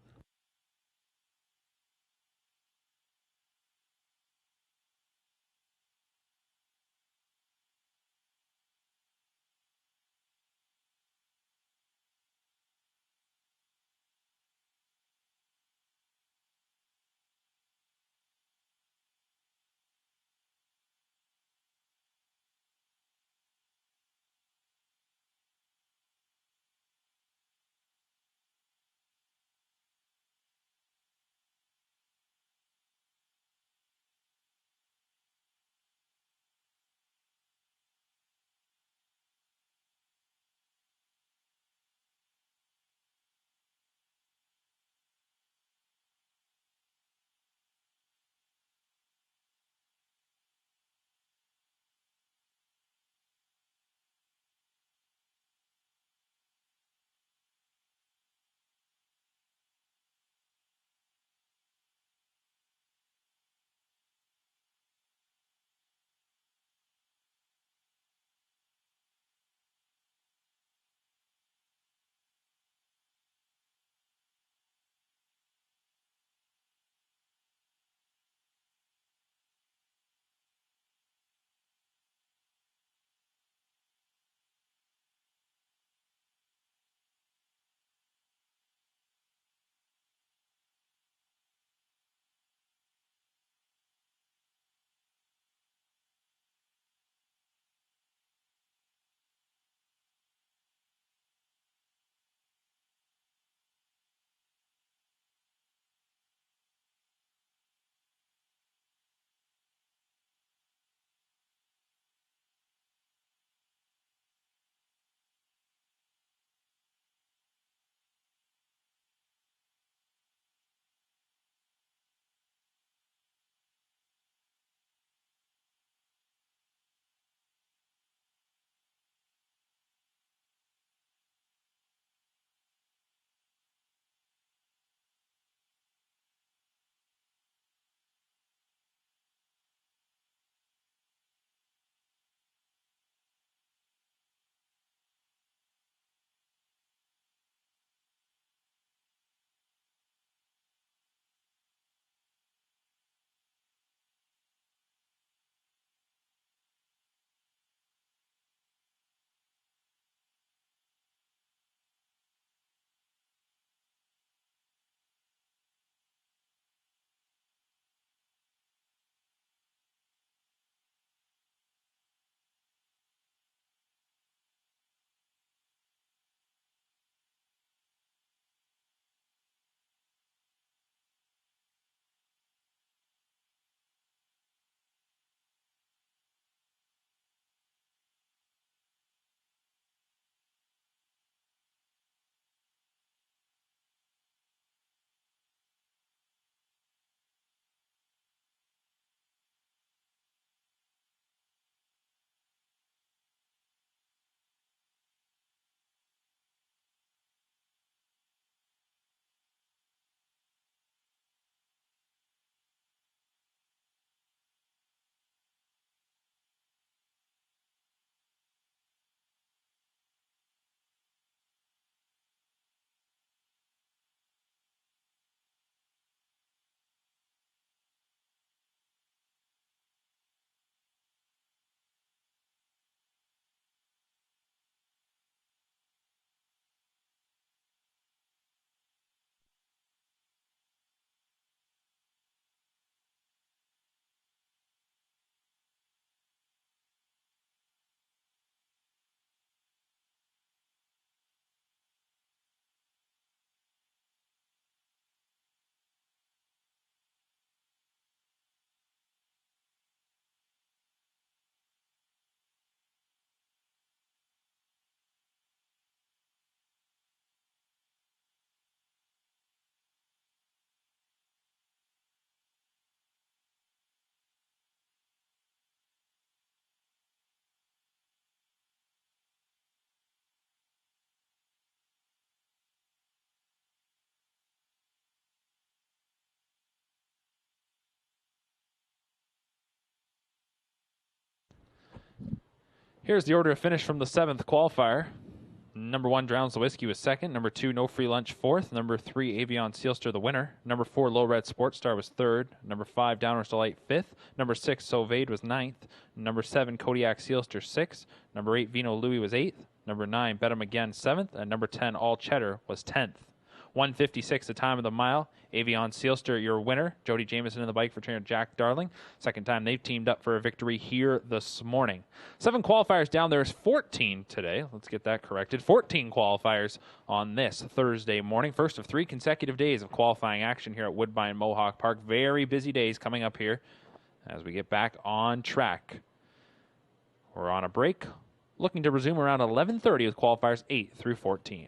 Here's the order of finish from the 7th qualifier. Number 1, Drowns the Whiskey was second. Number 2, No Free Lunch fourth. Number 3, Avion Sealster the winner. Number 4, Low Red Sports Star was third. Number 5, Downers Delight fifth. Number 6, Sauvade was ninth. Number 7, Kodiak Sealster sixth. Number 8, Vino Louis was eighth. Number 9, Bet 'em Again seventh. And number 10, All Cheddar was 10th. 1:56 the time of the mile. Avion Sealster, your winner. Jody Jameson in the bike for trainer Jack Darling. Second time they've teamed up for a victory here this morning. 7 qualifiers down. There's 14 today. Let's get that corrected. 14 qualifiers on this Thursday morning. First of 3 consecutive days of qualifying action here at Woodbine Mohawk Park. Very busy days coming up here as we get back on track. We're on a break. Looking to resume around 11:30 with qualifiers 8 through 14.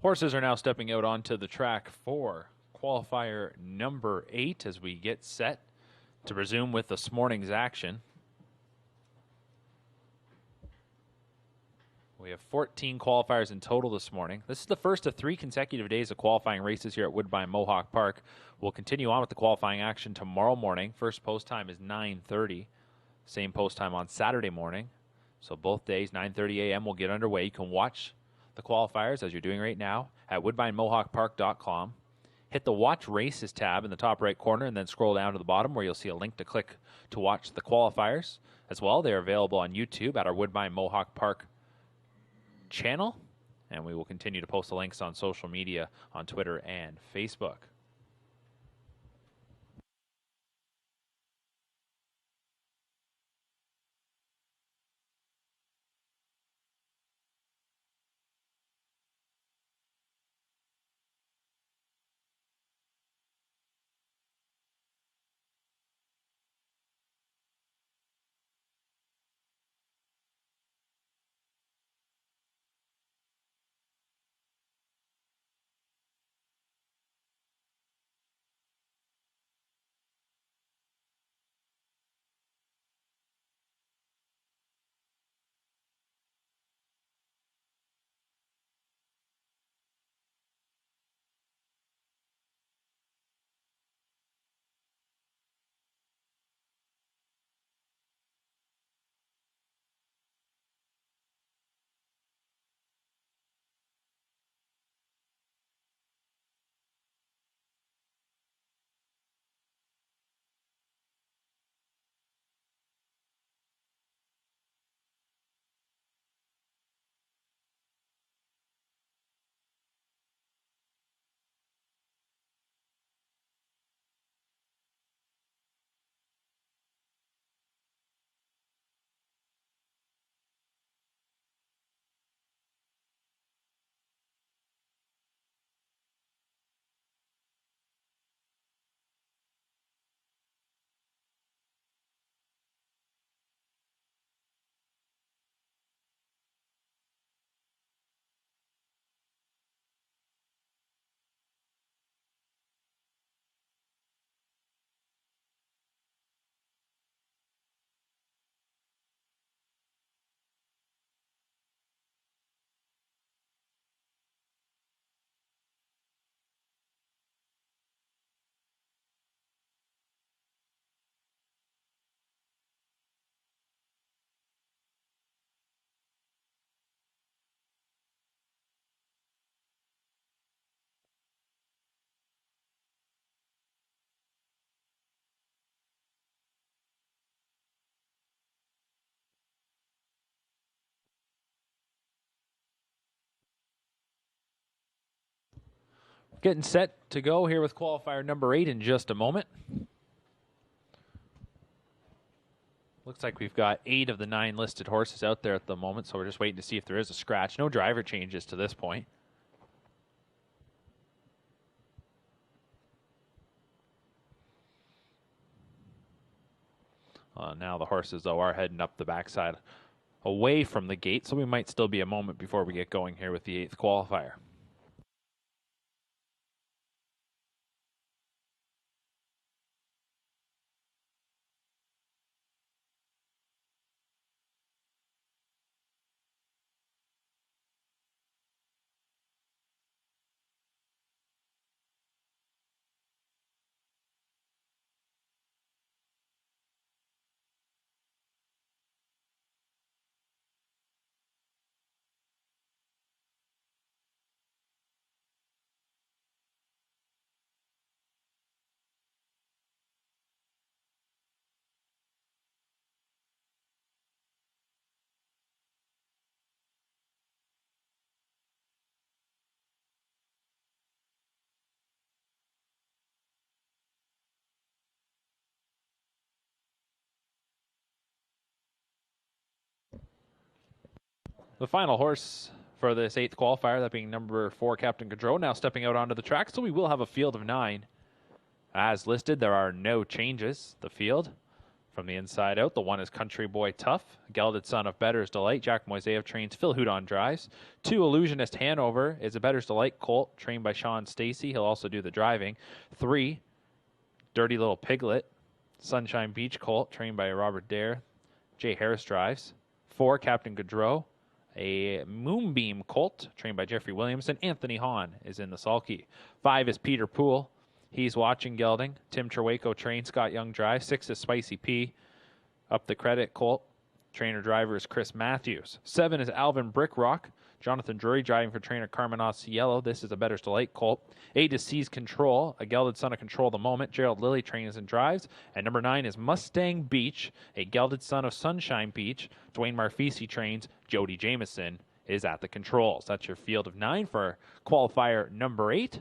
Horses are now stepping out onto the track for qualifier number 8 as we get set to resume with this morning's action. We have 14 qualifiers in total this morning. This is the first of 3 consecutive days of qualifying races here at Woodbine Mohawk Park. We'll continue on with the qualifying action tomorrow morning. First post time is 9:30. Same post time on Saturday morning. So both days, 9:30 a.m. will get underway. You can watch the qualifiers as you're doing right now at woodbinemohawkpark.com. Hit the Watch Races tab in the top right corner and then scroll down to the bottom where you'll see a link to click to watch the qualifiers. As well, they are available on YouTube at our Woodbine Mohawk Park channel, and we will continue to post the links on social media on Twitter and Facebook. Getting set to go here with qualifier number 8 in just a moment. Looks like we've got 8 of the 9 listed horses out there at the moment, so we're just waiting to see if there is a scratch. No driver changes to this point. Now the horses, though, are heading up the backside away from the gate, so we might still be a moment before we get going here with the 8th qualifier. The final horse for this 8th qualifier, that being number 4, Captain Gaudreau, now stepping out onto the track. So we will have a field of 9. As listed, there are no changes. The field From the inside out, the 1 is Country Boy Tough. Gelded Son of Better's Delight. Jack Moiseyev trains. Phil Houdon drives. 2, Illusionist Hanover is a Better's Delight colt, trained by Sean Stacy. He'll also do the driving. 3, Dirty Little Piglet. Sunshine Beach colt, trained by Robert Dare. Jay Harris drives. 4, Captain Gaudreau. A Moonbeam colt, trained by Jeffrey Williamson. Anthony Hahn is in the sulky. 5 is Peter Poole. He's watching gelding. Tim Trewaco trains. Scott Young drives. 6 is Spicy P. Up the credit colt. Trainer driver is Chris Matthews. 7 is Alvin Brickrock. Jonathan Drury driving for trainer Carmen Osciello. This is a Better's Delight colt. 8 is Seize Control. A gelded son of Control the Moment. Gerald Lilly trains and drives. And number 9 is Mustang Beach. A gelded son of Sunshine Beach. Dwayne Marfisi trains. Jody Jameson is at the controls. That's your field of 9 for qualifier number 8.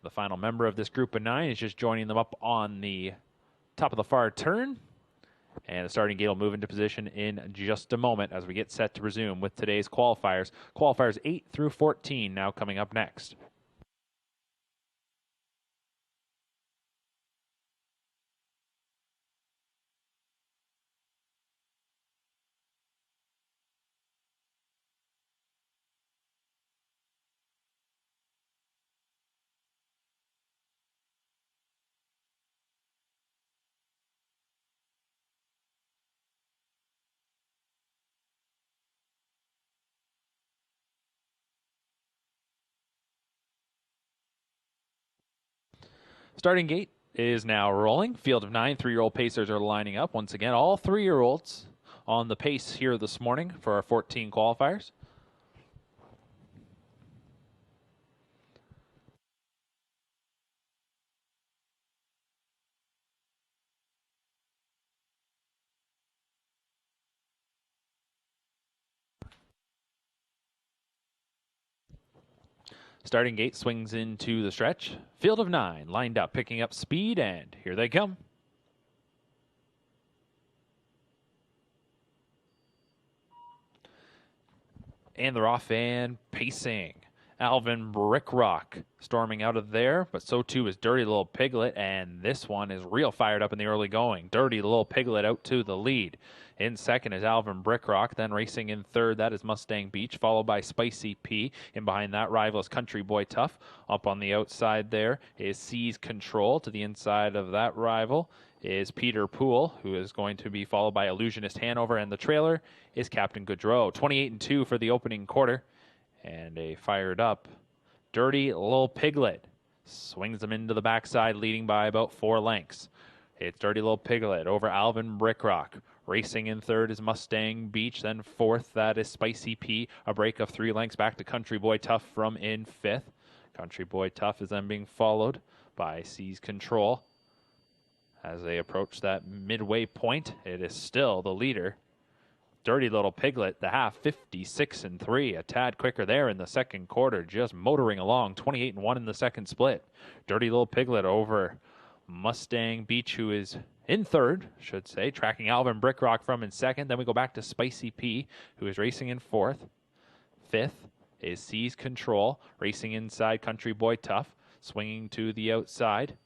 The final member of this group of 9 is just joining them up on the top of the far turn. And the starting gate will move into position in just a moment as we get set to resume with today's qualifiers. Qualifiers 8 through 14 now coming up next. Starting gate is now rolling. Field of 9, 3-year-old pacers are lining up. Once again, all 3-year-olds on the pace here this morning for our 14 qualifiers. Starting gate swings into the stretch. Field of 9 lined up, picking up speed, and here they come. And they're off and pacing. Alvin Brickrock storming out of there, but so too is Dirty Little Piglet, and this one is real fired up in the early going. Dirty Little Piglet out to the lead. In second is Alvin Brickrock, then racing in third, that is Mustang Beach, followed by Spicy P. In behind that rival is Country Boy Tough. Up on the outside there is Seize Control. To the inside of that rival is Peter Poole, who is going to be followed by Illusionist Hanover, and the trailer is Captain Gaudreau. 28-2 for the opening quarter. And a fired up Dirty Little Piglet swings them into the backside, leading by about 4 lengths. It's Dirty Little Piglet over Alvin Brickrock. Racing in third is Mustang Beach. Then fourth, that is Spicy P. A break of 3 lengths back to Country Boy Tough from in fifth. Country Boy Tough is then being followed by Seize Control. As they approach that midway point, it is still the leader. Dirty Little Piglet, the half, 56-3. A tad quicker there in the second quarter, just motoring along, 28-1 in the second split. Dirty Little Piglet over Mustang Beach, who is in third, should say, tracking Alvin Brickrock from in second. Then we go back to Spicy P, who is racing in fourth. Fifth is Seize Control, racing inside Country Boy Tough, swinging to the outside.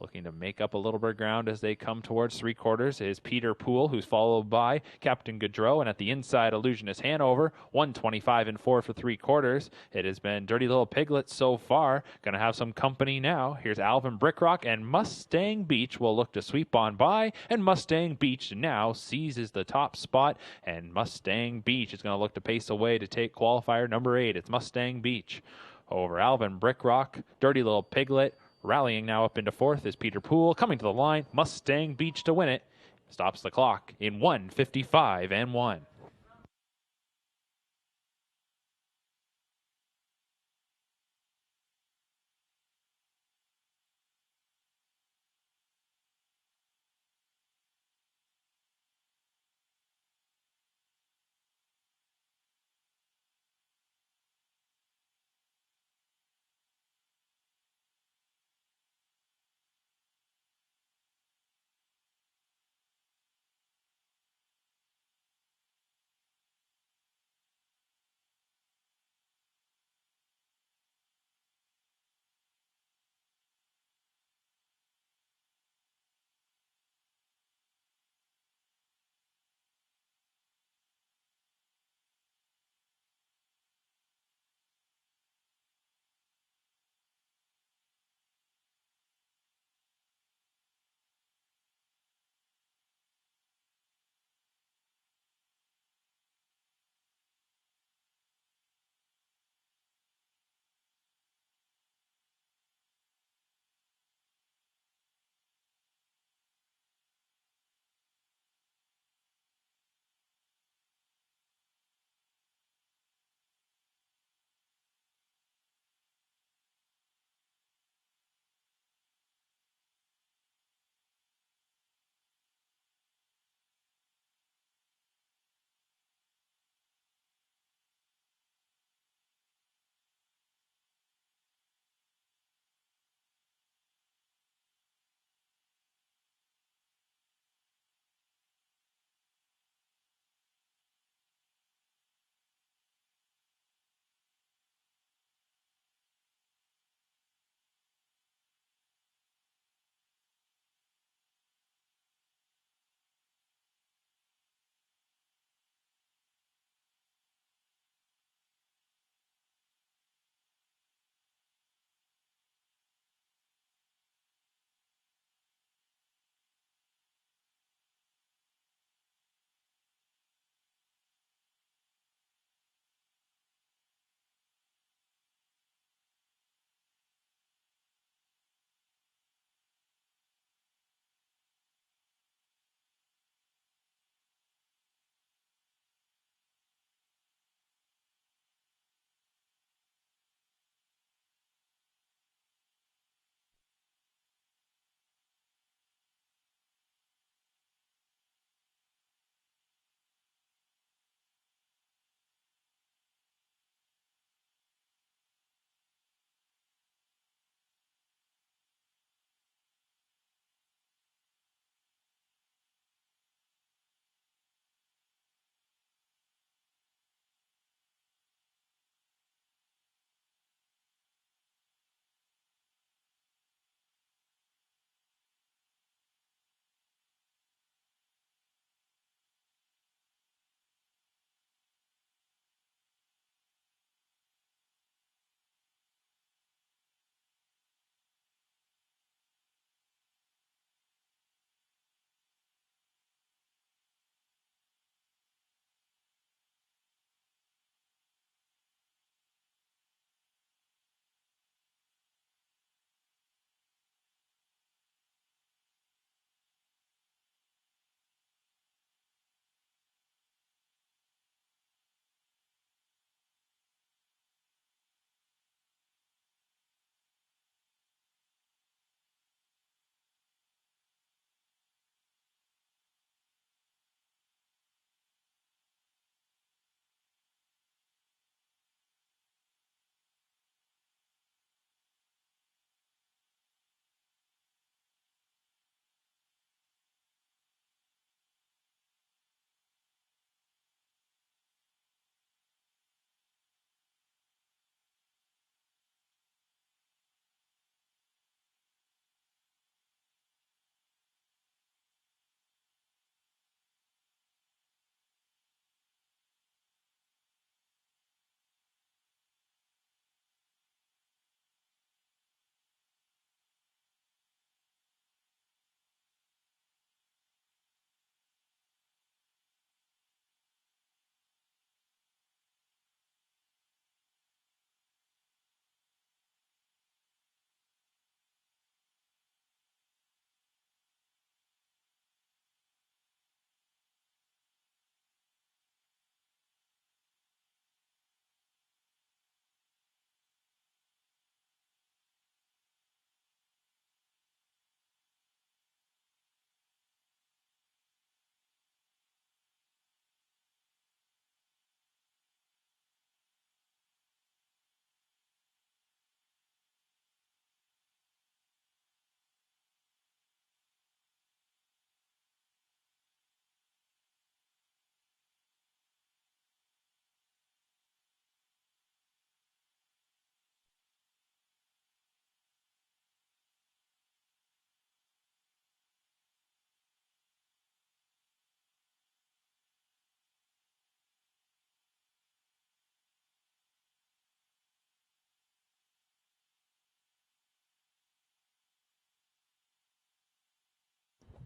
Looking to make up a little bit of ground as they come towards 3/4 is Peter Poole, who's followed by Captain Gaudreau. And at the inside, Illusionist Hanover, 125-4 for 3/4. It has been Dirty Little Piglet so far. Going to have some company now. Here's Alvin Brickrock, and Mustang Beach will look to sweep on by. And Mustang Beach now seizes the top spot. And Mustang Beach is going to look to pace away to take qualifier number 8. It's Mustang Beach over Alvin Brickrock, Dirty Little Piglet. Rallying now up into fourth is Peter Poole. Coming to the line, Mustang Beach to win it. Stops the clock in 1:55-1.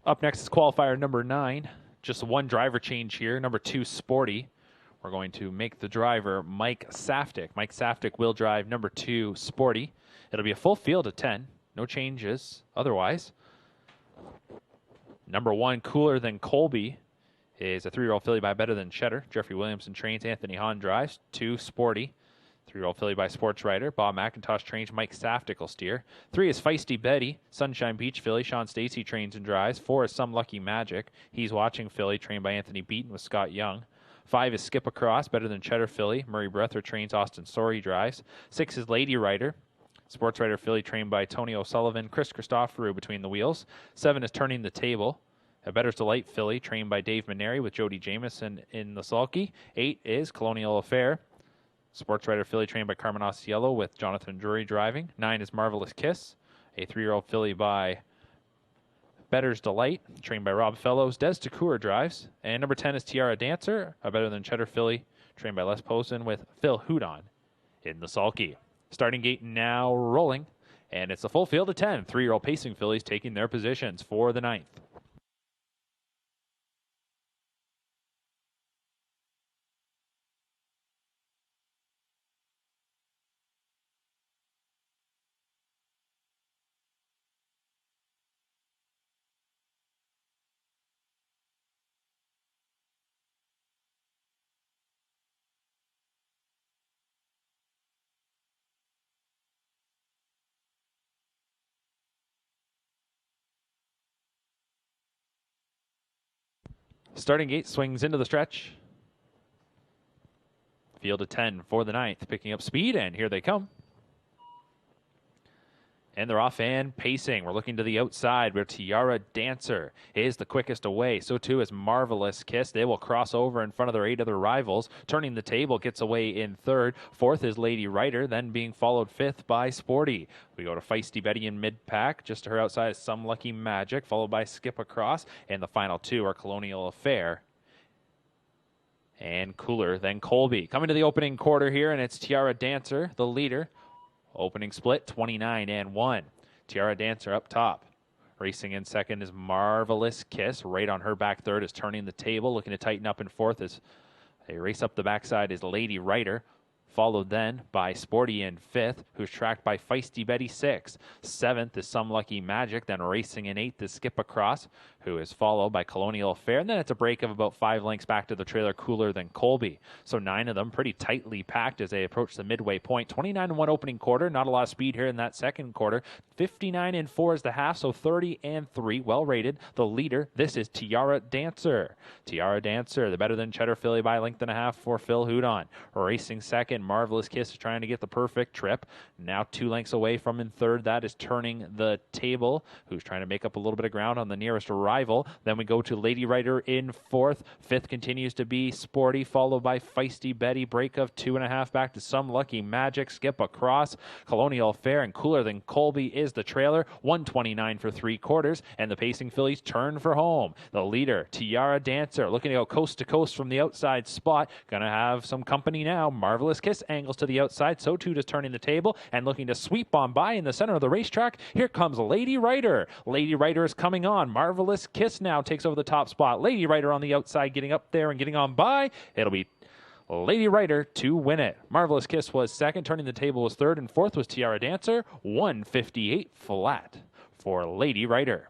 Up next is qualifier number 9. Just one driver change here. Number 2, Sporty. We're going to make the driver Mike Saftik. Mike Saftik will drive number 2, Sporty. It'll be a full field of 10. No changes otherwise. Number 1, Cooler Than Colby, is a 3-year-old filly by Better Than Cheddar. Jeffrey Williamson trains. Anthony Hahn drives. 2, Sporty. 3-year-old filly by Sports Writer. Bob McIntosh trains. Mike Saftik will steer. 3 is Feisty Betty. Sunshine Beach filly. Sean Stacy trains and drives. 4 is Some Lucky Magic. He's Watching filly trained by Anthony Beaton with Scott Young. 5 is Skip Across. Better Than Cheddar filly. Murray Breather trains. Austin Sorey drives. 6 is Lady Rider. Sports Writer filly trained by Tony O'Sullivan. Chris Christoforou between the wheels. 7 is Turning the Table. A Better's Delight filly trained by Dave Maneri with Jody Jameson in the sulky. 8 is Colonial Affair. Sports Writer filly trained by Carmen Osceola with Jonathan Drury driving. 9 is Marvelous Kiss, a 3-year-old filly by Better's Delight, trained by Rob Fellows. Des DeCoeur drives. And number 10 is Tiara Dancer, a Better Than Cheddar filly, trained by Les Posen with Phil Houdon in the sulky. Starting gate now rolling, and it's a full field of 10. 3-year-old pacing fillies taking their positions for the 9th. Starting gate swings into the stretch. Field of 10 for the 9th, picking up speed, and here they come. And they're off and pacing. We're looking to the outside where Tiara Dancer is the quickest away. So too is Marvelous Kiss. They will cross over in front of their 8 other rivals. Turning the Table gets away in 3rd. 4th is Lady Rider, then being followed 5th by Sporty. We go to Feisty Betty in mid-pack. Just to her outside is Some Lucky Magic, followed by Skip Across. And the final 2 are Colonial Affair and Cooler Than Colby. Coming to the opening quarter here, and it's Tiara Dancer, the leader. Opening split, 29-1. Tiara Dancer up top. Racing in second is Marvelous Kiss. Right on her back third is Turning the Table. Looking to tighten up in fourth as they race up the backside is Lady Rider. Followed then by Sporty in 5th, who's tracked by Feisty Betty 6th. 7th is Some Lucky Magic. Then racing in 8th is Skip Across, who is followed by Colonial Affair. And then it's a break of about 5 lengths back to the trailer, Cooler Than Colby. So 9 of them pretty tightly packed as they approach the midway point. 29-1 opening quarter. Not a lot of speed here in that second quarter. 59-4 is the half, so 30-3. Well rated. The leader, this is Tiara Dancer. Tiara Dancer, the Better Than Cheddar filly by a length and a half for Phil Houdon. Racing second, Marvelous Kiss is trying to get the perfect trip. Now 2 lengths away from in third. That is Turning the Table, who's trying to make up a little bit of ground on the nearest rival. Then we go to Lady Rider in 4th. 5th continues to be Sporty, followed by Feisty Betty. Break of 2.5 back to Some Lucky Magic. Skip Across, Colonial Affair, and Cooler Than Colby is the trailer. 129 for 3/4, and the pacing fillies turn for home. The leader, Tiara Dancer, looking to go coast to coast from the outside spot. Gonna have some company now. Marvelous Kiss angles to the outside, so too does Turning the Table, and looking to sweep on by in the center of the racetrack. Here comes Lady Rider. Lady Rider is coming on. Marvelous Kiss now takes over the top spot. Lady Rider on the outside, getting up there and getting on by. It'll be Lady Rider to win it. Marvelous Kiss was second. Turning the Table was third, and fourth was Tiara Dancer. 158 flat for Lady Rider.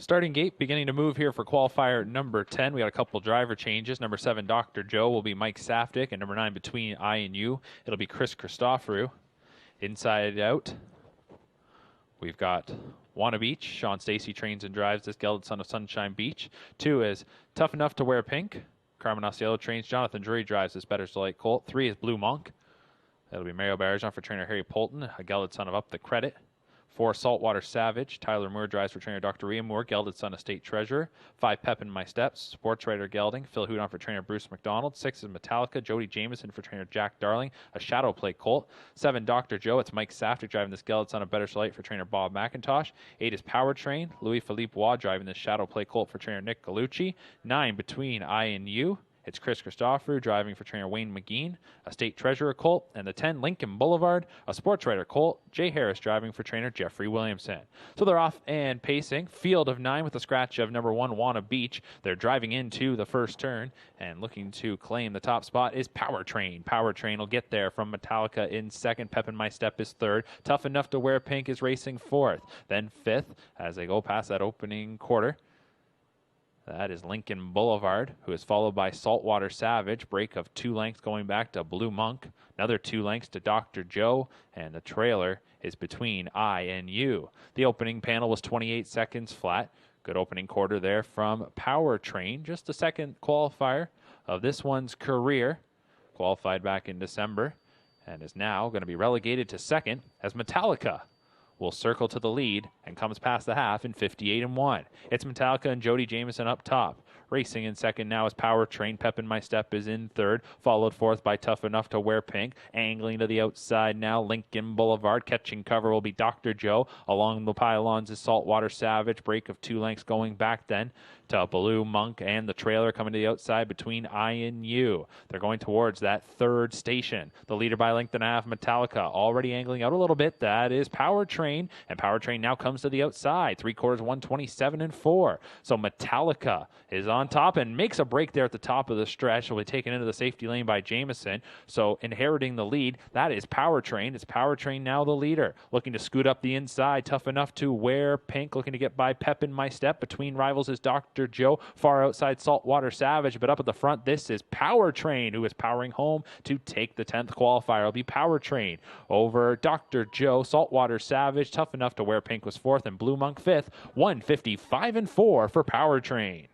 Starting gate beginning to move here for qualifier number 10. We got a couple driver changes. Number 7, Dr. Joe, will be Mike Saftik, and number 9, between I and U, it'll be Chris Christoforou. Inside out, we've got Wanna Beach. Sean Stacy trains and drives this gelded son of Sunshine Beach. 2 is Tough Enough to Wear Pink. Carmen Osceola trains. Jonathan Drury drives this Better Delight Colt. 3 is Blue Monk. That'll be Mario Barrajon for trainer Harry Polton, a gelded son of Up the Credit. 4, Saltwater Savage. Tyler Moore drives for trainer Dr. Rhea Moore, gelded son of State Treasurer. 5, Pep in My Steps. Sports writer gelding. Phil Houdon for trainer Bruce McDonald. 6 is Metallica. Jody Jameson for trainer Jack Darling, a Shadow Play Colt. 7, Dr. Joe. It's Mike Saftik driving this gelded son of Better Delight for trainer Bob McIntosh. 8 is Powertrain. Louis Philippe Waugh driving this Shadow Play Colt for trainer Nick Galucci. 9, Between I and You. It's Chris Christoforou driving for trainer Wayne McGeen, a State Treasurer colt, and the 10, Lincoln Boulevard, a Sports Writer colt. Jay Harris driving for trainer Jeffrey Williamson. So they're off and pacing. Field of 9 with a scratch of number 1, Wanna Beach. They're driving into the first turn and looking to claim the top spot is Powertrain. Powertrain will get there from Metallica in second. Pep in My Step is third. Tough Enough to Wear Pink is racing fourth. Then fifth as they go past that opening quarter. That is Lincoln Boulevard, who is followed by Saltwater Savage. Break of 2 lengths going back to Blue Monk. Another 2 lengths to Dr. Joe. And the trailer is Between I and You. The opening panel was 28 seconds flat. Good opening quarter there from Powertrain. Just the second qualifier of this one's career. Qualified back in December. And is now going to be relegated to second as Metallica will circle to the lead and comes past the half in 58-1. It's Metallica and Jody Jameson up top. Racing in second now is Powertrain. Pep in My Step is in third, followed fourth by Tough Enough to Wear Pink. Angling to the outside now, Lincoln Boulevard. Catching cover will be Dr. Joe. Along the pylons is Saltwater Savage. Break of 2 lengths going back then to Blue Monk, and the trailer coming to the outside Between I and You. They're going towards that third station. The leader by length and a half, Metallica, already angling out a little bit. That is Powertrain, and Powertrain now comes to the outside. 3/4, 127-4. So Metallica is on top and makes a break there at the top of the stretch. Will be taken into the safety lane by Jameson. So inheriting the lead, that is Powertrain. It's Powertrain now the leader. Looking to scoot up the inside. Tough Enough to Wear Pink. Looking to get by Pep in My Step. Between rivals is Dr. Joe. Far outside Saltwater Savage. But up at the front, this is Powertrain, who is powering home to take the 10th qualifier. It'll be Powertrain over Dr. Joe. Saltwater Savage. Tough Enough to Wear Pink was fourth, and Blue Monk fifth. 155-4 for Powertrain.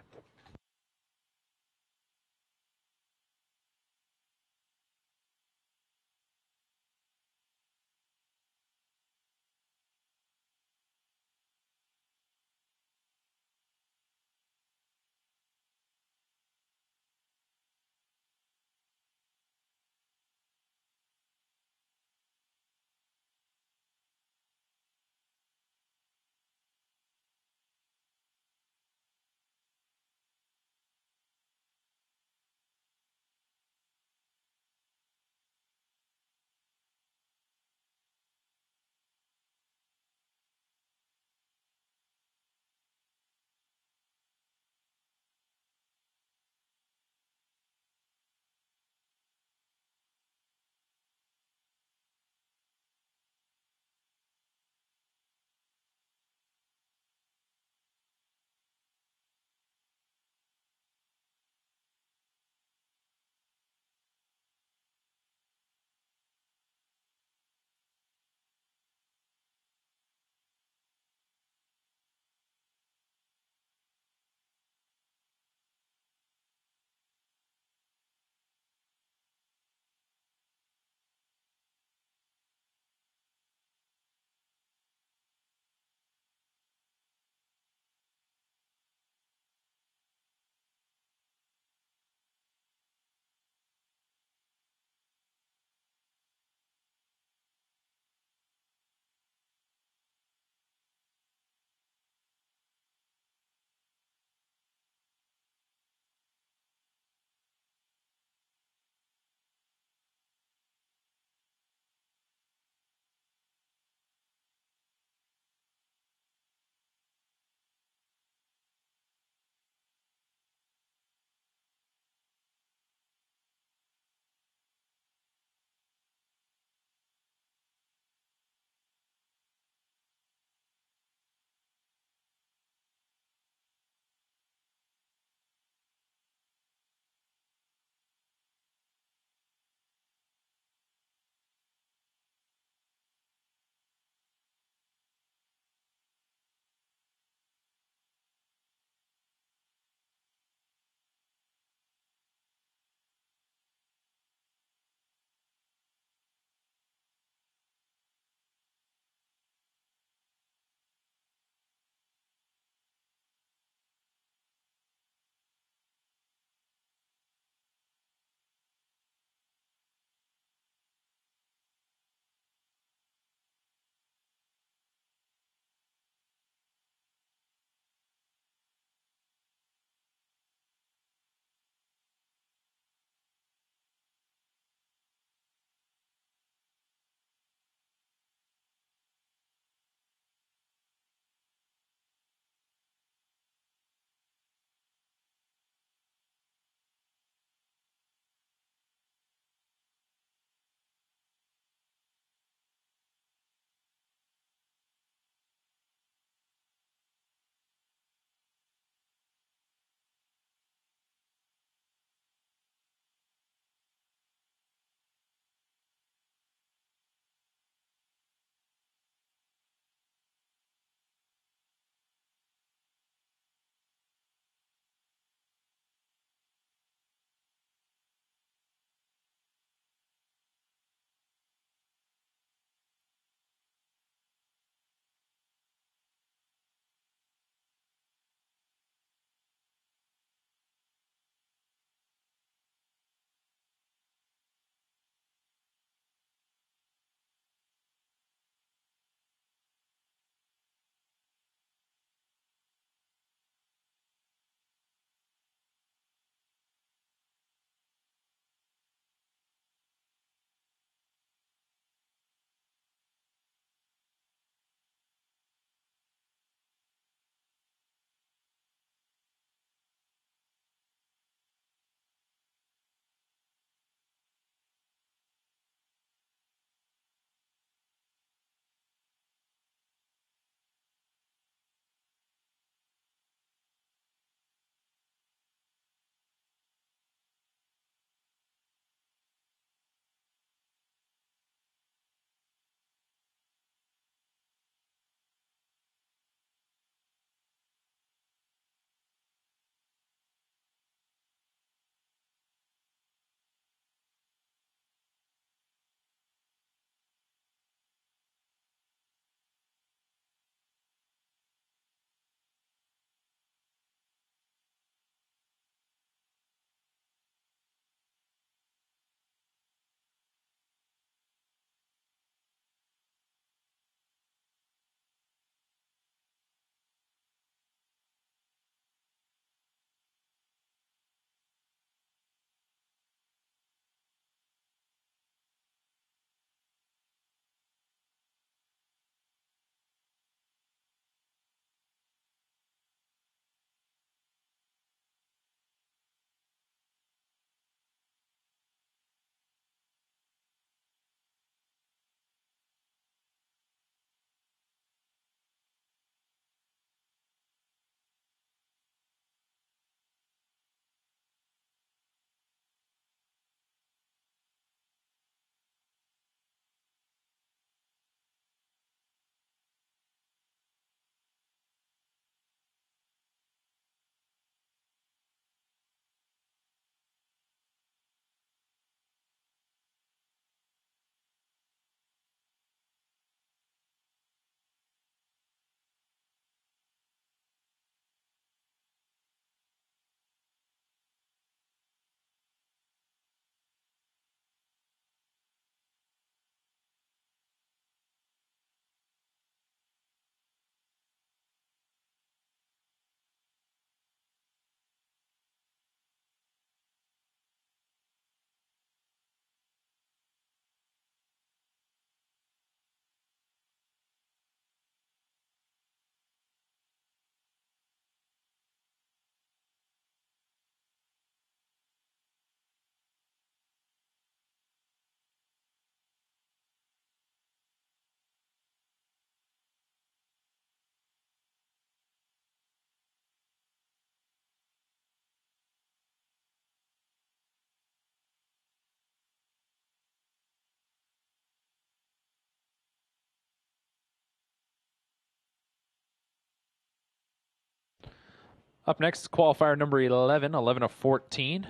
Up next, qualifier number 11, 11 of 14.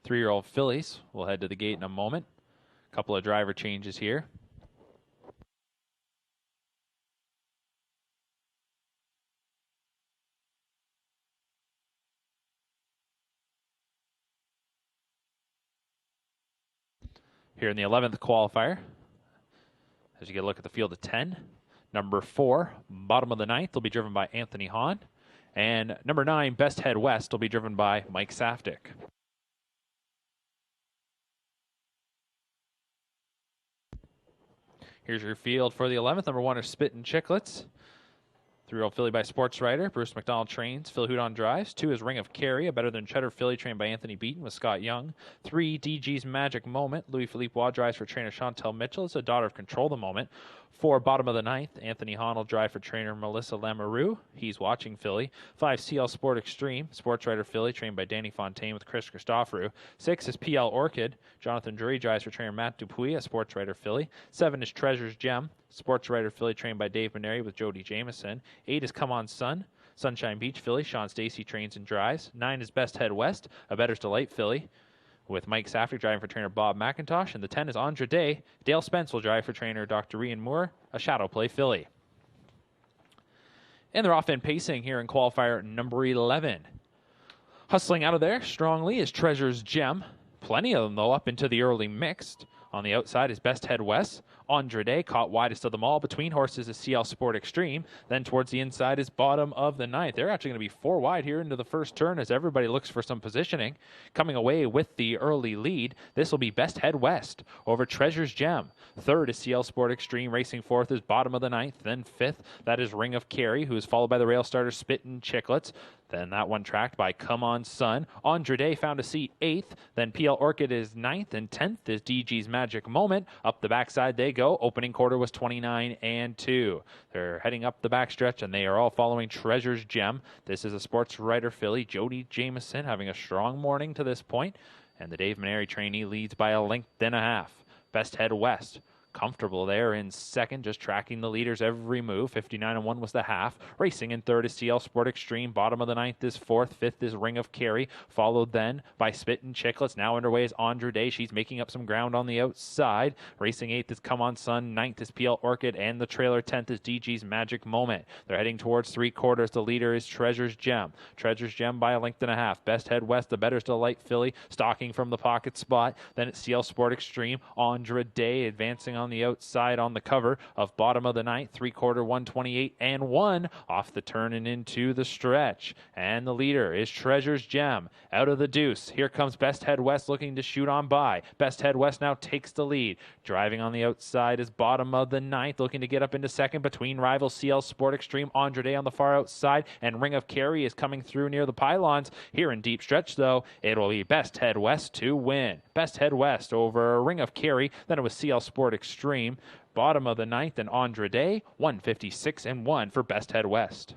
3-year-old fillies. We'll head to the gate in a moment. A couple of driver changes here. Here in the 11th qualifier, as you get a look at the field of 10, number 4, bottom of the 9th, will be driven by Anthony Hahn. And number 9, Best Head West, will be driven by Mike Saftik. Here's your field for the 11th. Number 1 is Spittin' Chicklets. 3-year-old filly by Sports Writer. Bruce McDonald trains. Phil Houdon drives. 2 is Ring of Kerry, a better than Cheddar filly trained by Anthony Beaton with Scott Young. 3, DG's Magic Moment. Louis Philippe Waugh drives for trainer Chantel Mitchell. It's a daughter of Control the Moment. 4, bottom of the 9th. Anthony Hahn will drive for trainer Melissa Lamoureux. He's watching filly. 5, CL Sport Extreme. Sports Writer filly trained by Danny Fontaine with Chris Christoforou. 6 is PL Orchid. Jonathan Drury drives for trainer Matt Dupuis, a Sports Writer filly. 7 is Treasure's Gem. Sports Writer filly trained by Dave Maneri with Jody Jameson. 8 is Come On Sun. Sunshine Beach filly. Sean Stacey trains and drives. 9 is Best Head West, a Better's Delight filly, with Mike Saftik driving for trainer Bob McIntosh. And the 10 is Andre Day. Dale Spence will drive for trainer Dr. Ian Moore, a Shadow Play filly. And they're off in pacing here in qualifier number 11. Hustling out of there strongly is Treasure's Gem. Plenty of them, though, up into the early mixed. On the outside is Best Head West. Andre Day caught widest of them all. Between horses is CL Sport Extreme. Then towards the inside is bottom of the 9th. They're actually going to be 4 wide here into the first turn as everybody looks for some positioning. Coming away with the early lead, this will be Best Head West over Treasure's Gem. 3rd is CL Sport Extreme. Racing 4th is bottom of the 9th. Then 5th, that is Ring of Kerry, who is followed by the rail starter Spittin' Chicklets. Then that one tracked by Come On Sun. Andre Day found a seat 8th. Then PL Orchid is 9th. And 10th is DG's Magic Moment. Up the backside they go. Opening quarter was 29 and 2. They're heading up the backstretch, and they are all following Treasure's Gem. This is a Sports Writer filly, Jody Jameson, having a strong morning to this point. And the Dave Maneri trainee leads by a length and a half. Best Head West, comfortable there in second, just tracking the leaders every move. 59-1 was the half. Racing in 3rd is CL Sport Extreme. Bottom of the 9th is 4th. 5th is Ring of Kerry, followed then by Spittin' Chicklets. Now underway is Andre Day. She's making up some ground on the outside. Racing 8th is Come On Sun. 9th is PL Orchid, and the trailer 10th is DG's Magic Moment. They're heading towards 3/4. The leader is Treasure's Gem. Treasure's Gem by a length and a half. Best Head West, the Better's Delight filly, stalking from the pocket spot. Then it's CL Sport Extreme. Andre Day advancing on the outside on the cover of bottom of the 9th. 3/4, 128 and 1 off the turn and into the stretch. And the leader is Treasure's Gem out of the deuce. Here comes Best Head West looking to shoot on by. Best Head West now takes the lead. Driving on the outside is bottom of the 9th, looking to get up into second between rivals CL Sport Extreme. Andre Day on the far outside, and Ring of Kerry is coming through near the pylons. Here in deep stretch, though, it'll be Best Head West to win. Best Head West over Ring of Kerry. Then it was CL Sport Extreme. Bottom of the 9th, and Andre Day, 156 and 1 for Best Head West.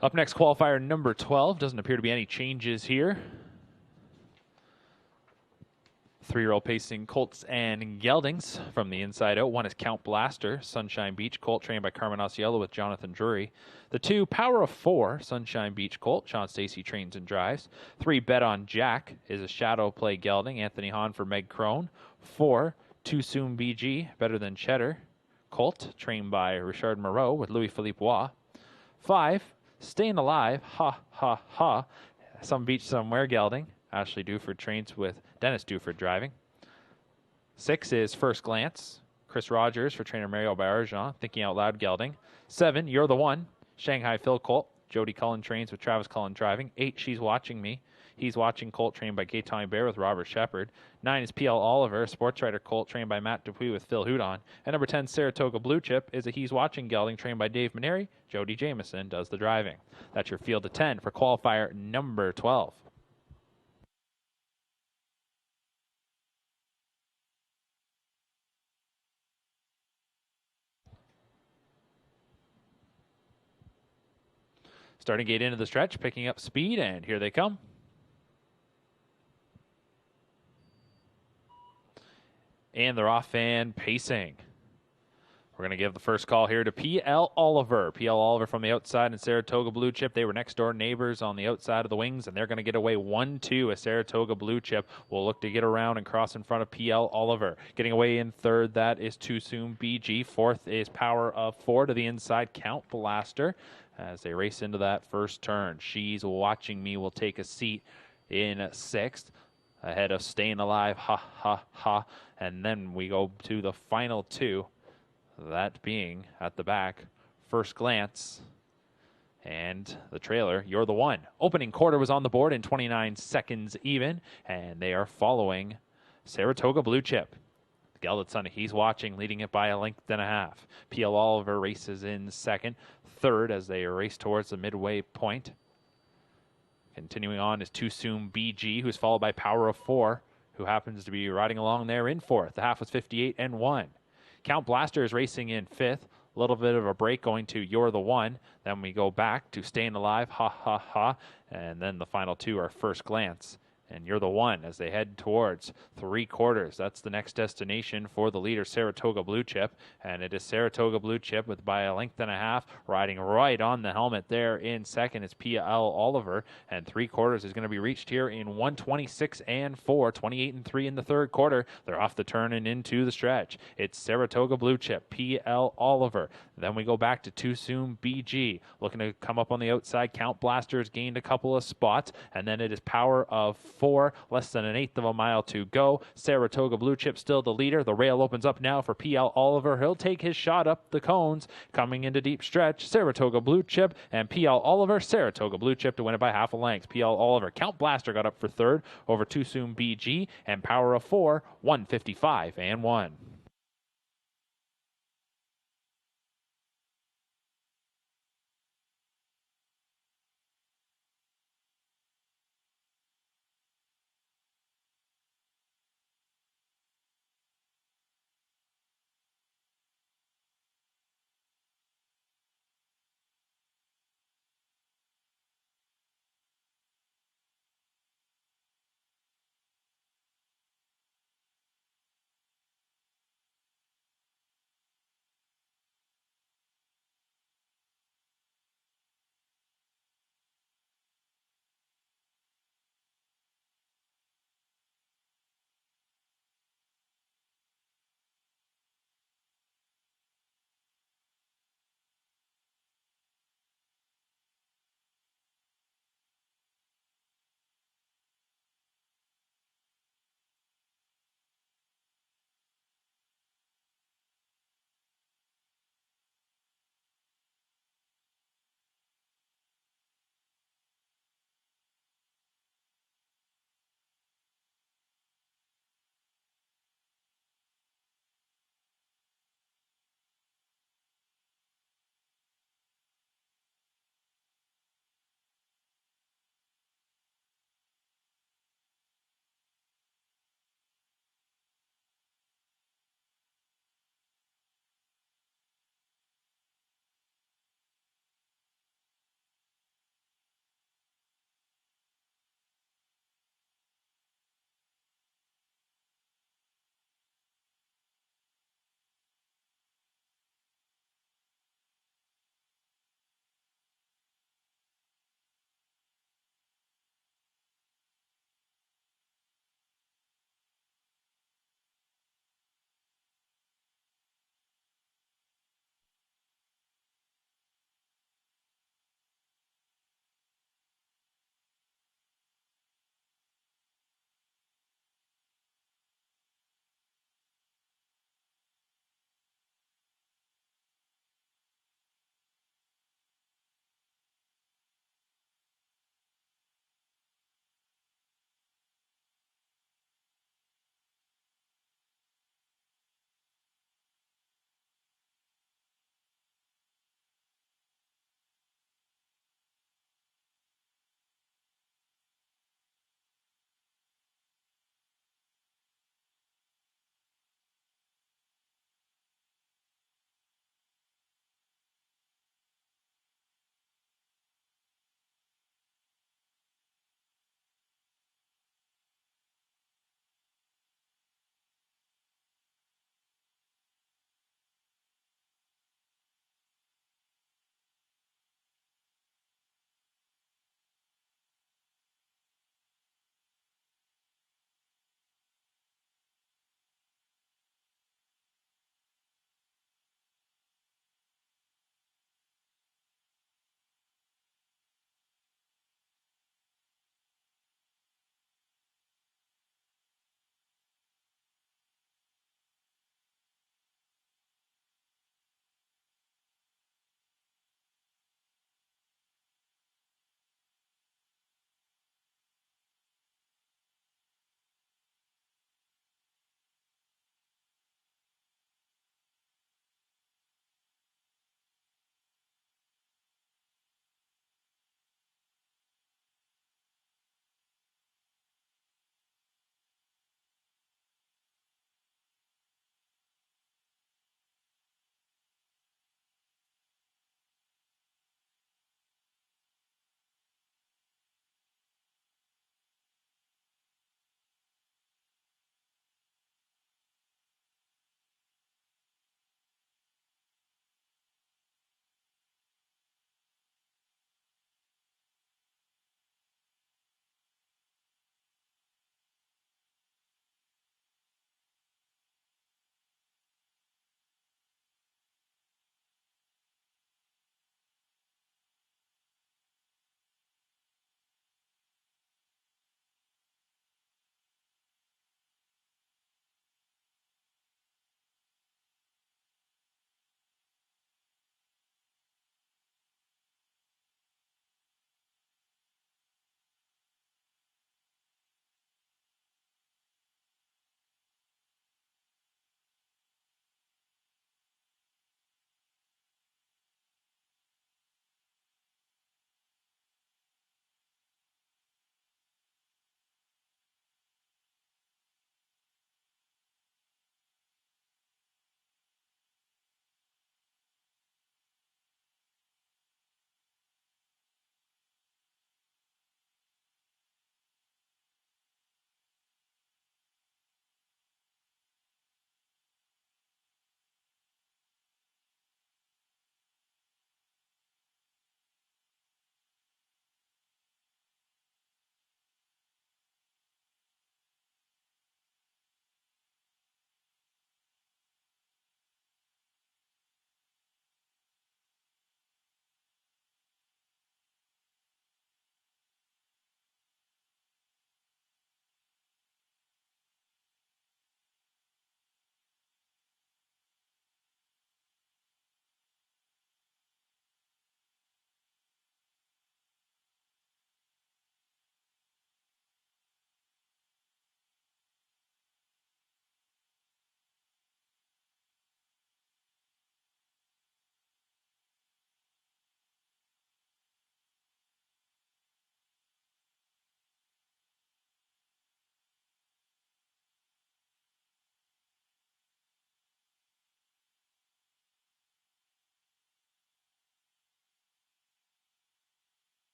Up next, qualifier number 12. Doesn't appear to be any changes here. 3-year-old pacing colts and geldings from the inside out. 1 is Count Blaster, Sunshine Beach colt, trained by Carmen Osceola with Jonathan Drury. The 2, Power of 4, Sunshine Beach colt, Sean Stacey trains and drives. 3, Bet on Jack is a shadow play gelding, Anthony Hahn for Meg Crone. 4, Too Soon BG, Better Than Cheddar colt, trained by Richard Moreau with Louis Philippe Waugh. 5, Staying Alive, Ha Ha Ha, Some Beach Somewhere gelding, Ashley Duford trains with Dennis Duford driving. 6 is First Glance, Chris Rogers for trainer Mario Bayarjan, Thinking Out Loud gelding. 7, You're the One, Shanghai Phil colt, Jody Cullen trains with Travis Cullen driving. 8, She's Watching Me, He's Watching colt, trained by Gaetan Bear with Robert Shepard. 9 is PL Oliver, sports writer colt, trained by Matt Dupuis with Phil Houdon. And number 10, Saratoga Blue Chip, is a He's Watching gelding, trained by Dave Maneri. Jody Jameson does the driving. That's your field of 10 for qualifier number 12. Starting gate into the stretch, picking up speed, and here they come. And they're off and pacing. We're going to give the first call here to P.L. Oliver. P.L. Oliver from the outside and Saratoga Blue Chip. They were next door neighbors on the outside of the wings, and they're going to get away 1-2 as Saratoga Blue Chip will look to get around and cross in front of P.L. Oliver. Getting away in third, that is Too Soon BG. Fourth is Power of 4 to the inside, Count Blaster. As they race into that first turn, She's Watching Me will take a seat in sixth, ahead of Staying Alive, Ha Ha Ha. And then we go to the final 2, that being at the back, First Glance and the trailer, You're the One. Opening quarter was on the board in 29 seconds even, and they are following Saratoga Blue Chip. Gelded Son, He's Watching, leading it by a length and a half. P.L. Oliver races in second. Third, as they race towards the midway point. Continuing on is Too Soon BG, who's followed by Power of 4, who happens to be riding along there in fourth. The half was 58-1. Count Blaster is racing in fifth. A little bit of a break going to You're the One. Then we go back to Staying Alive, Ha Ha Ha. And then the final 2 are First Glance and You're the One as they head towards 3/4. That's the next destination for the leader, Saratoga Blue Chip. And it is Saratoga Blue Chip with by a length and a half, riding right on the helmet there in second. It's P.L. Oliver. And 3/4 is going to be reached here in 1:26-4, 28-3 in the third quarter. They're off the turn and into the stretch. It's Saratoga Blue Chip, P.L. Oliver. Then we go back to Too Soon BG. Looking to come up on the outside. Count Blaster's gained a couple of spots. And then it is Power of 4, less than an eighth of a mile to go. Saratoga Blue Chip still the leader. The rail opens up now for P.L. Oliver. He'll take his shot up the cones. Coming into deep stretch, Saratoga Blue Chip and P.L. Oliver. Saratoga Blue Chip to win it by half a length. P.L. Oliver. Count Blaster got up for third over Too Soon BG and Power of 4, 1:55-1.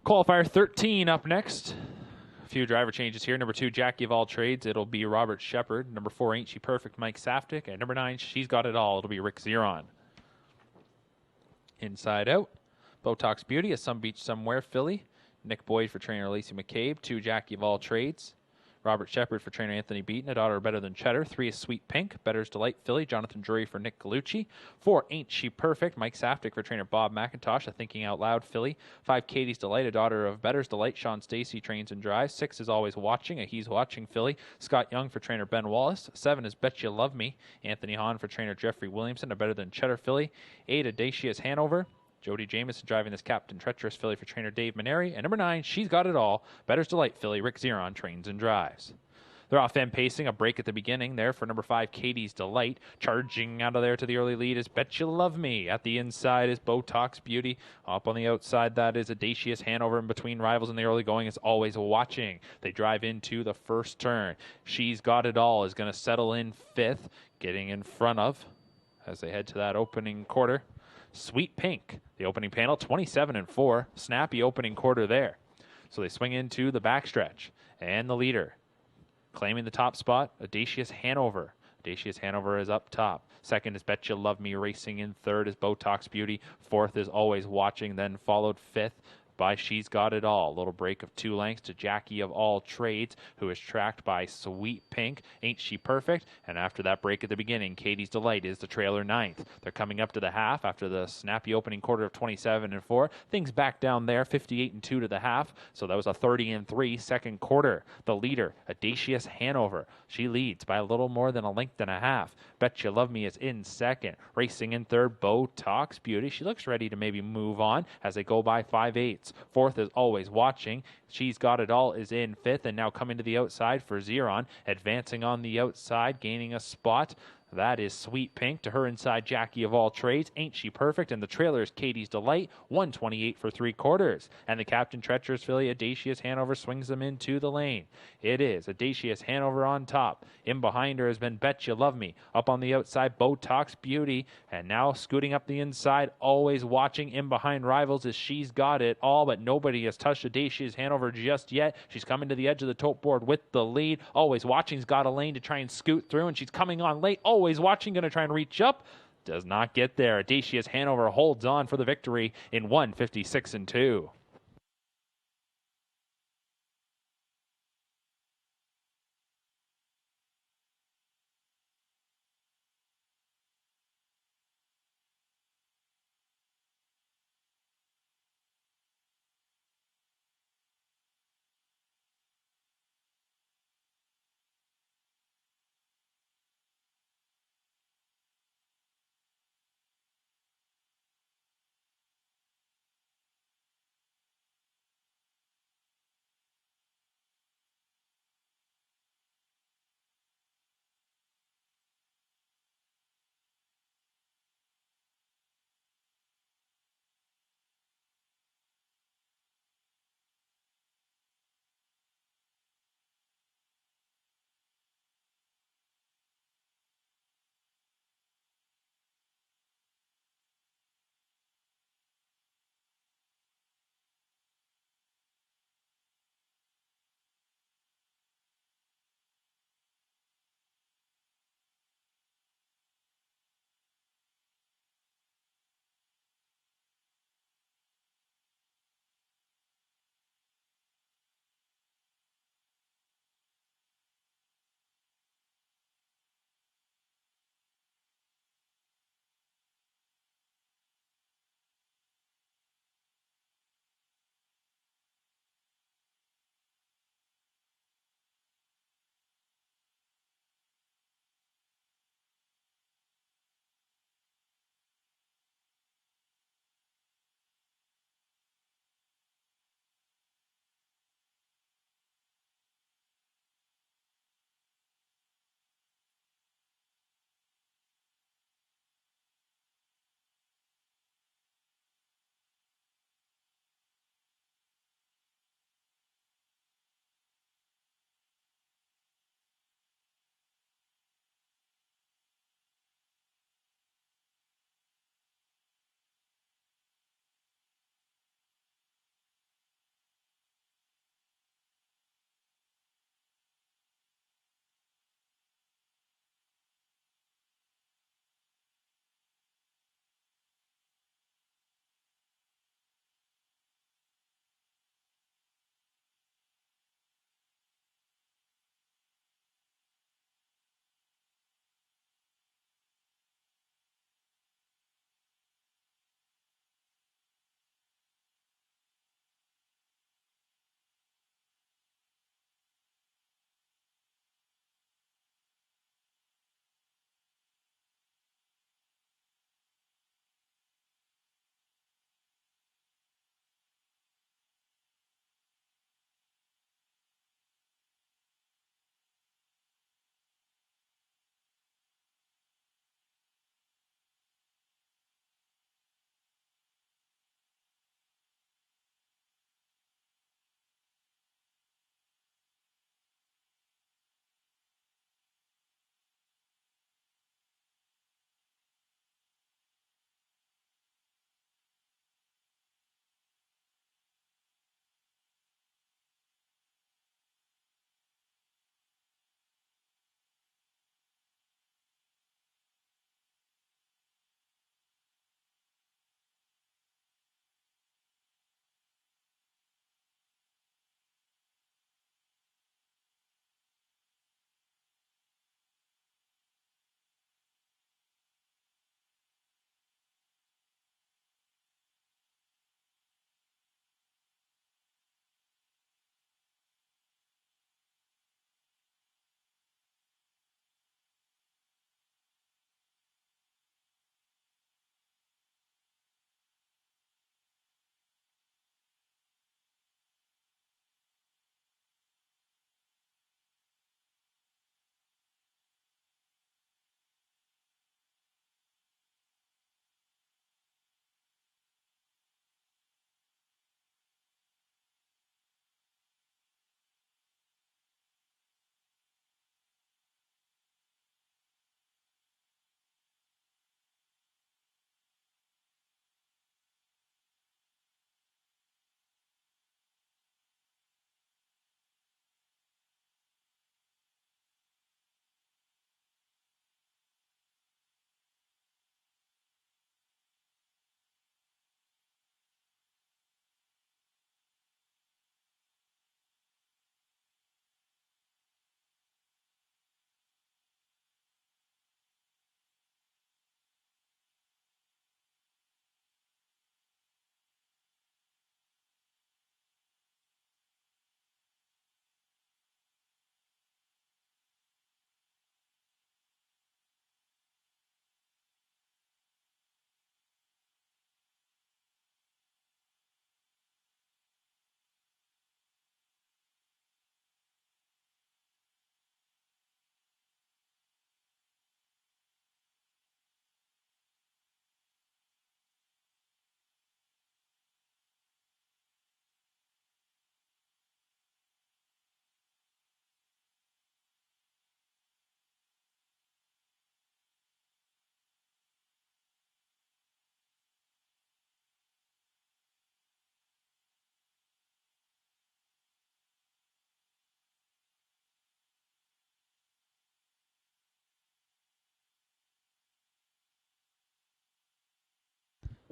Qualifier 13 up next. A few driver changes here. Number 2, Jackie of all trades. It'll be Robert Shepard. Number 4, Ain't She Perfect, Mike Saftik. And number 9, She's Got It All. It'll be Rick Zeron. Inside out, Botox Beauty, A Some Beach Somewhere, Philly. Nick Boyd for trainer Lacey McCabe. 2, Jackie of all trades. Robert Shepard for trainer Anthony Beaton, A Daughter Better Than Cheddar. 3 is Sweet Pink, Better's Delight, Philly. Jonathan Drury for Nick Galucci. 4, Ain't She Perfect, Mike Saftik for trainer Bob McIntosh, A Thinking Out Loud, Philly. 5, Katie's Delight, A Daughter of Better's Delight, Sean Stacy trains and drives. 6 is Always Watching, A He's Watching, Philly. Scott Young for trainer Ben Wallace. 7 is Bet You Love Me, Anthony Hahn for trainer Jeffrey Williamson, A Better Than Cheddar, Philly. 8, Audacious Hanover. Jody Jamison driving this Captain Treacherous, Philly for trainer Dave Maneri. And number 9, She's Got It All, Better's Delight, Philly. Rick Zeron trains and drives. They're off-end pacing, a break at the beginning there for number 5, Katie's Delight. Charging out of there to the early lead is Bet You Love Me. At the inside is Botox Beauty. Up on the outside, that is Audacious Hanover. In between rivals in the early going is Always Watching. They drive into the first turn. She's Got It All is going to settle in 5th, getting in front of, as they head to that opening quarter, Sweet Pink. The opening panel, 27-4. Snappy opening quarter there. So they swing into the backstretch. And the leader, claiming the top spot, Audacious Hanover. Audacious Hanover is up top. Second is Bet You Love Me. Racing in third is Botox Beauty. Fourth is Always Watching. Then followed fifth by She's Got It All. A little break of 2 lengths to Jackie of All Trades, who is tracked by Sweet Pink. Ain't She Perfect? And after that break at the beginning, Katie's Delight is the trailer 9th. They're coming up to the half after the snappy opening quarter of 27-4. Things back down there, 58-2 to the half. So that was a 30-3 second quarter. The leader, Audacious Hanover. She leads by a little more than a length and a half. Bet You Love Me is in second. Racing in third, Botox Beauty. She looks ready to maybe move on as they go by 5/8. Fourth is Always Watching. She's Got It All is in 5th, and now coming to the outside for Zeron. Advancing on the outside, gaining a spot. That is Sweet Pink. To her inside, Jackie of All Trades. Ain't She Perfect? And the trailer is Katie's Delight. 128 for 3/4. And the Captain Treacherous filly, Audacious Hanover, swings them into the lane. It is Audacious Hanover on top. In behind her has been Bet You Love Me. Up on the outside, Botox Beauty. And now scooting up the inside, Always Watching. In behind rivals is She's Got It All, but nobody has touched Audacious Hanover just yet. She's coming to the edge of the tote board with the lead. Always Watching's got a lane to try and scoot through, and she's coming on late. Always Watching, going to try and reach up. Does not get there. Audacious Hanover holds on for the victory in 156-2.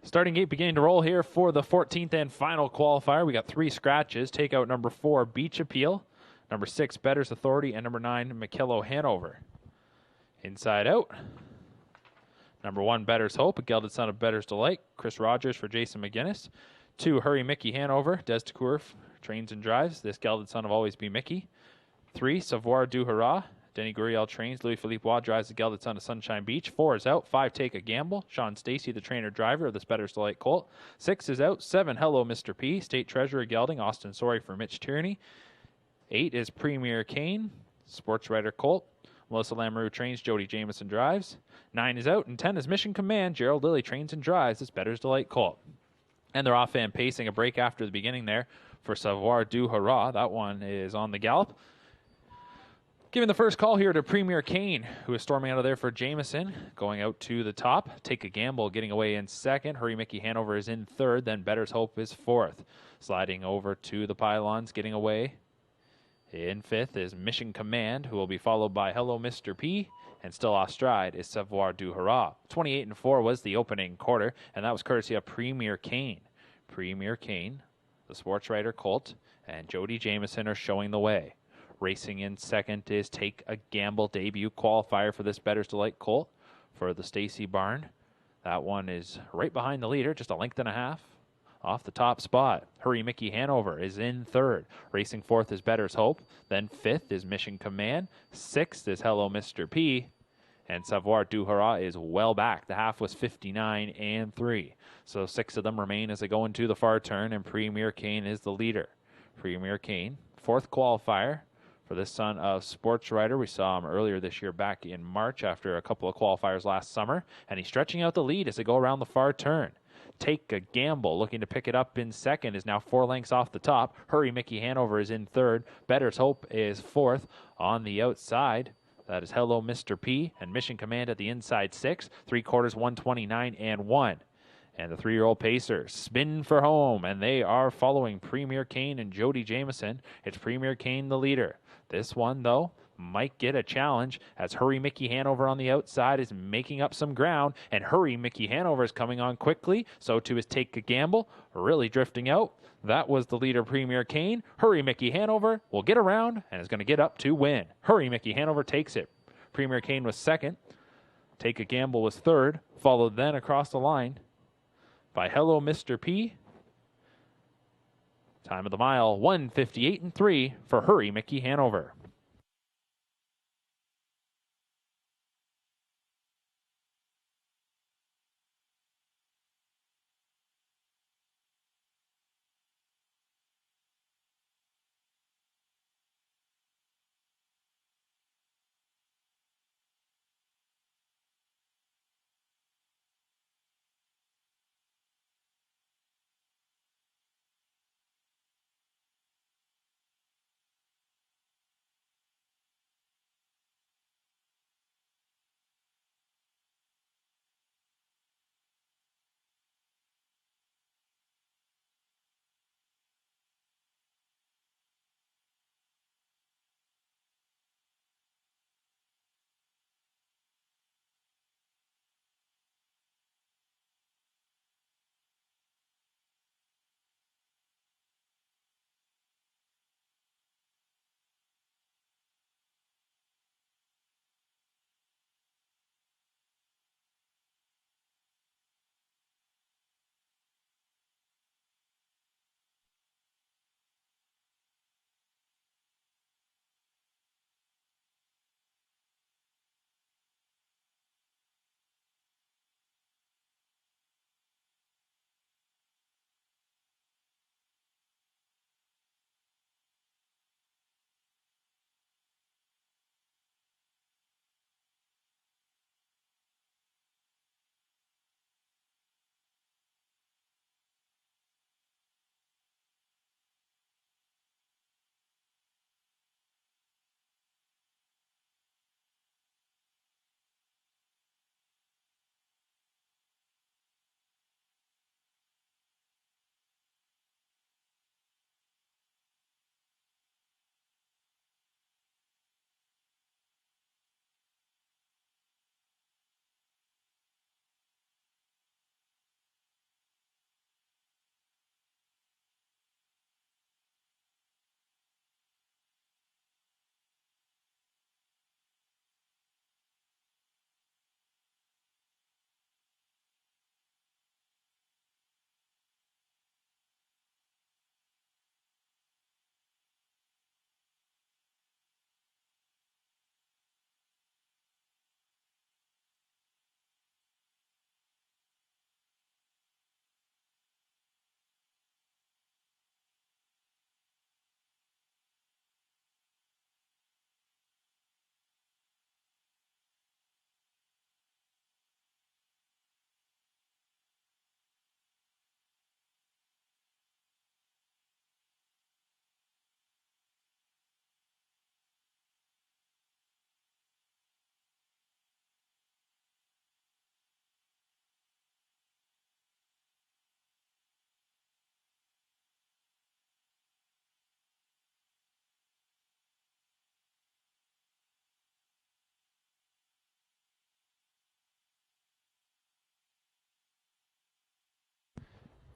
Starting gate beginning to roll here for the 14th and final qualifier. We got 3 scratches. Take out number 4, Beach Appeal, number 6, Better's Authority, and number 9, McKello Hanover. Inside out. Number 1, Better's Hope, a gelded son of Better's Delight, Chris Rogers for Jason McGinnis. 2, Hurry Mickey Hanover, Des DeCoeur, trains and drives, this gelded son of Always Be Mickey. 3, Savoir du Hurrah, Denny Guriel trains, Louis-Philippe Waugh drives the gelded son of Sunshine Beach. 4 is out, 5, Take a Gamble, Sean Stacy, the trainer-driver of this Better's Delight colt. 6 is out, 7, Hello Mr. P, State Treasurer gelding, Austin Sorry for Mitch Tierney. 8 is Premier Kane, sports writer colt. Melissa Lamoureux trains, Jody Jameson drives. 9 is out, and 10 is Mission Command. Gerald Lilly trains and drives this Better's Delight colt. And they're off and pacing a break after the beginning there for Savoir du Hurrah. That one is on the gallop. Giving the first call here to Premier Kane, who is storming out of there for Jameson, going out to the top. Take a Gamble, getting away in second. Hurry Mickey Hanover is in third. Then Better's Hope is fourth. Sliding over to the pylons, getting away in fifth is Mission Command, who will be followed by Hello Mr. P, and still off stride is Savoir du Hurrah. 28-4 was the opening quarter, and that was courtesy of Premier Kane. Premier Kane, the sports writer colt, and Jody Jameson are showing the way. Racing in second is Take a Gamble, debut qualifier for this Better's Delight colt for the Stacy barn. That one is right behind the leader, just a length and a half off the top spot. Hurry Mickey Hanover is in third. Racing fourth is Better's Hope. Then fifth is Mission Command. Sixth is Hello Mr. P. And Savoir du Hurrah is well back. The half was 59-3. So 6 of them remain as they go into the far turn, and Premier Kane is the leader. Premier Kane, fourth qualifier for this son of sports writer. We saw him earlier this year back in March after a couple of qualifiers last summer, and he's stretching out the lead as they go around the far turn. Take a Gamble, looking to pick it up in second, is now 4 lengths off the top. Hurry Mickey Hanover is in third. Better's Hope is fourth. On the outside, that is Hello Mr. P and Mission Command at the inside 6. 3/4, 129-1. And the 3-year-old Pacers spin for home, and they are following Premier Kane and Jody Jameson. It's Premier Kane the leader. This one, though, might get a challenge as Hurry Mickey Hanover on the outside is making up some ground, and Hurry Mickey Hanover is coming on quickly. So too is Take a Gamble, really drifting out. That was the leader, Premier Kane. Hurry Mickey Hanover will get around and is going to get up to win. Hurry Mickey Hanover takes it. Premier Kane was second. Take a Gamble was third, followed then across the line by Hello Mr. P. Time of the mile, 1:58-3 for Hurry Mickey Hanover.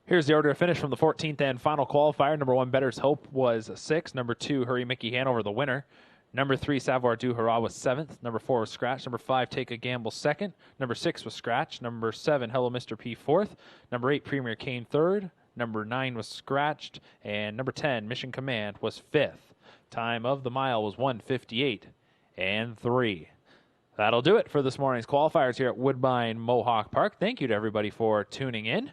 Here's the order of finish from the 14th and final qualifier. Number 1, Better's Hope was 6th. Number 2, Hurry Mickey Hanover, the winner. Number 3, Savoir Du Hurrah was 7th. Number 4 was Scratch. Number 5, Take a Gamble 2nd. Number 6 was Scratch. Number 7, Hello Mr. P 4th. Number 8, Premier Kane 3rd. Number 9 was Scratched. And number 10, Mission Command was 5th. Time of the mile was 1:58 and 3. That'll do it for this morning's qualifiers here at Woodbine Mohawk Park. Thank you to everybody for tuning in.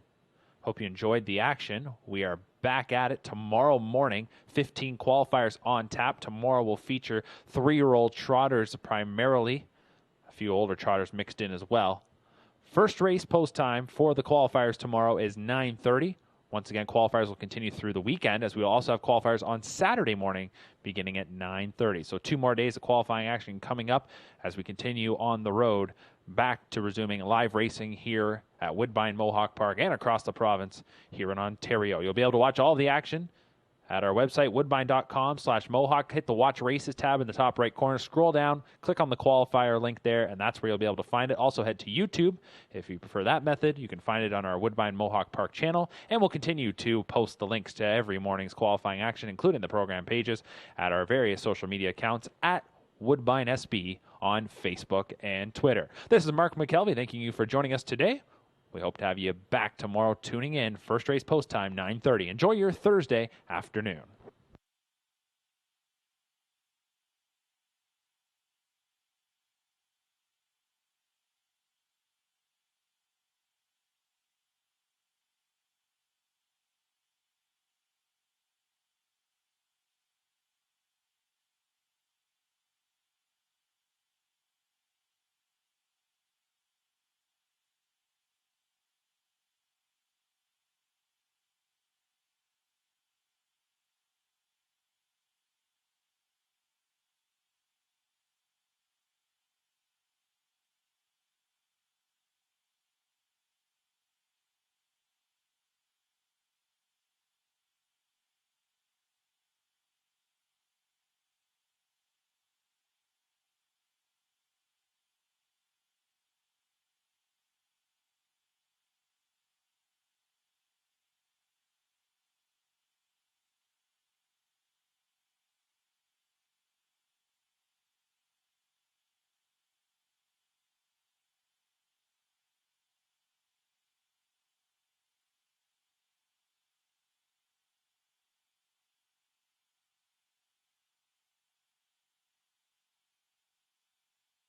Hope you enjoyed the action. We are back at it tomorrow morning. 15 qualifiers on tap. Tomorrow will feature 3-year-old trotters primarily. A few older trotters mixed in as well. First race post time for the qualifiers tomorrow is 9:30. Once again, qualifiers will continue through the weekend as we will also have qualifiers on Saturday morning beginning at 9:30. So 2 more days of qualifying action coming up as we continue on the road back to resuming live racing here at Woodbine Mohawk Park and across the province here in Ontario. You'll be able to watch all the action at our website, woodbine.com/Mohawk. Hit the Watch Races tab in the top right corner. Scroll down, click on the qualifier link there, and that's where you'll be able to find it. Also, head to YouTube if you prefer that method. You can find it on our Woodbine Mohawk Park channel, and we'll continue to post the links to every morning's qualifying action, including the program pages, at our various social media accounts at Woodbine SB on Facebook and Twitter. This is Mark McKelvey thanking you for joining us today. We hope to have you back tomorrow tuning in. First race post time, 9:30. Enjoy your Thursday afternoon.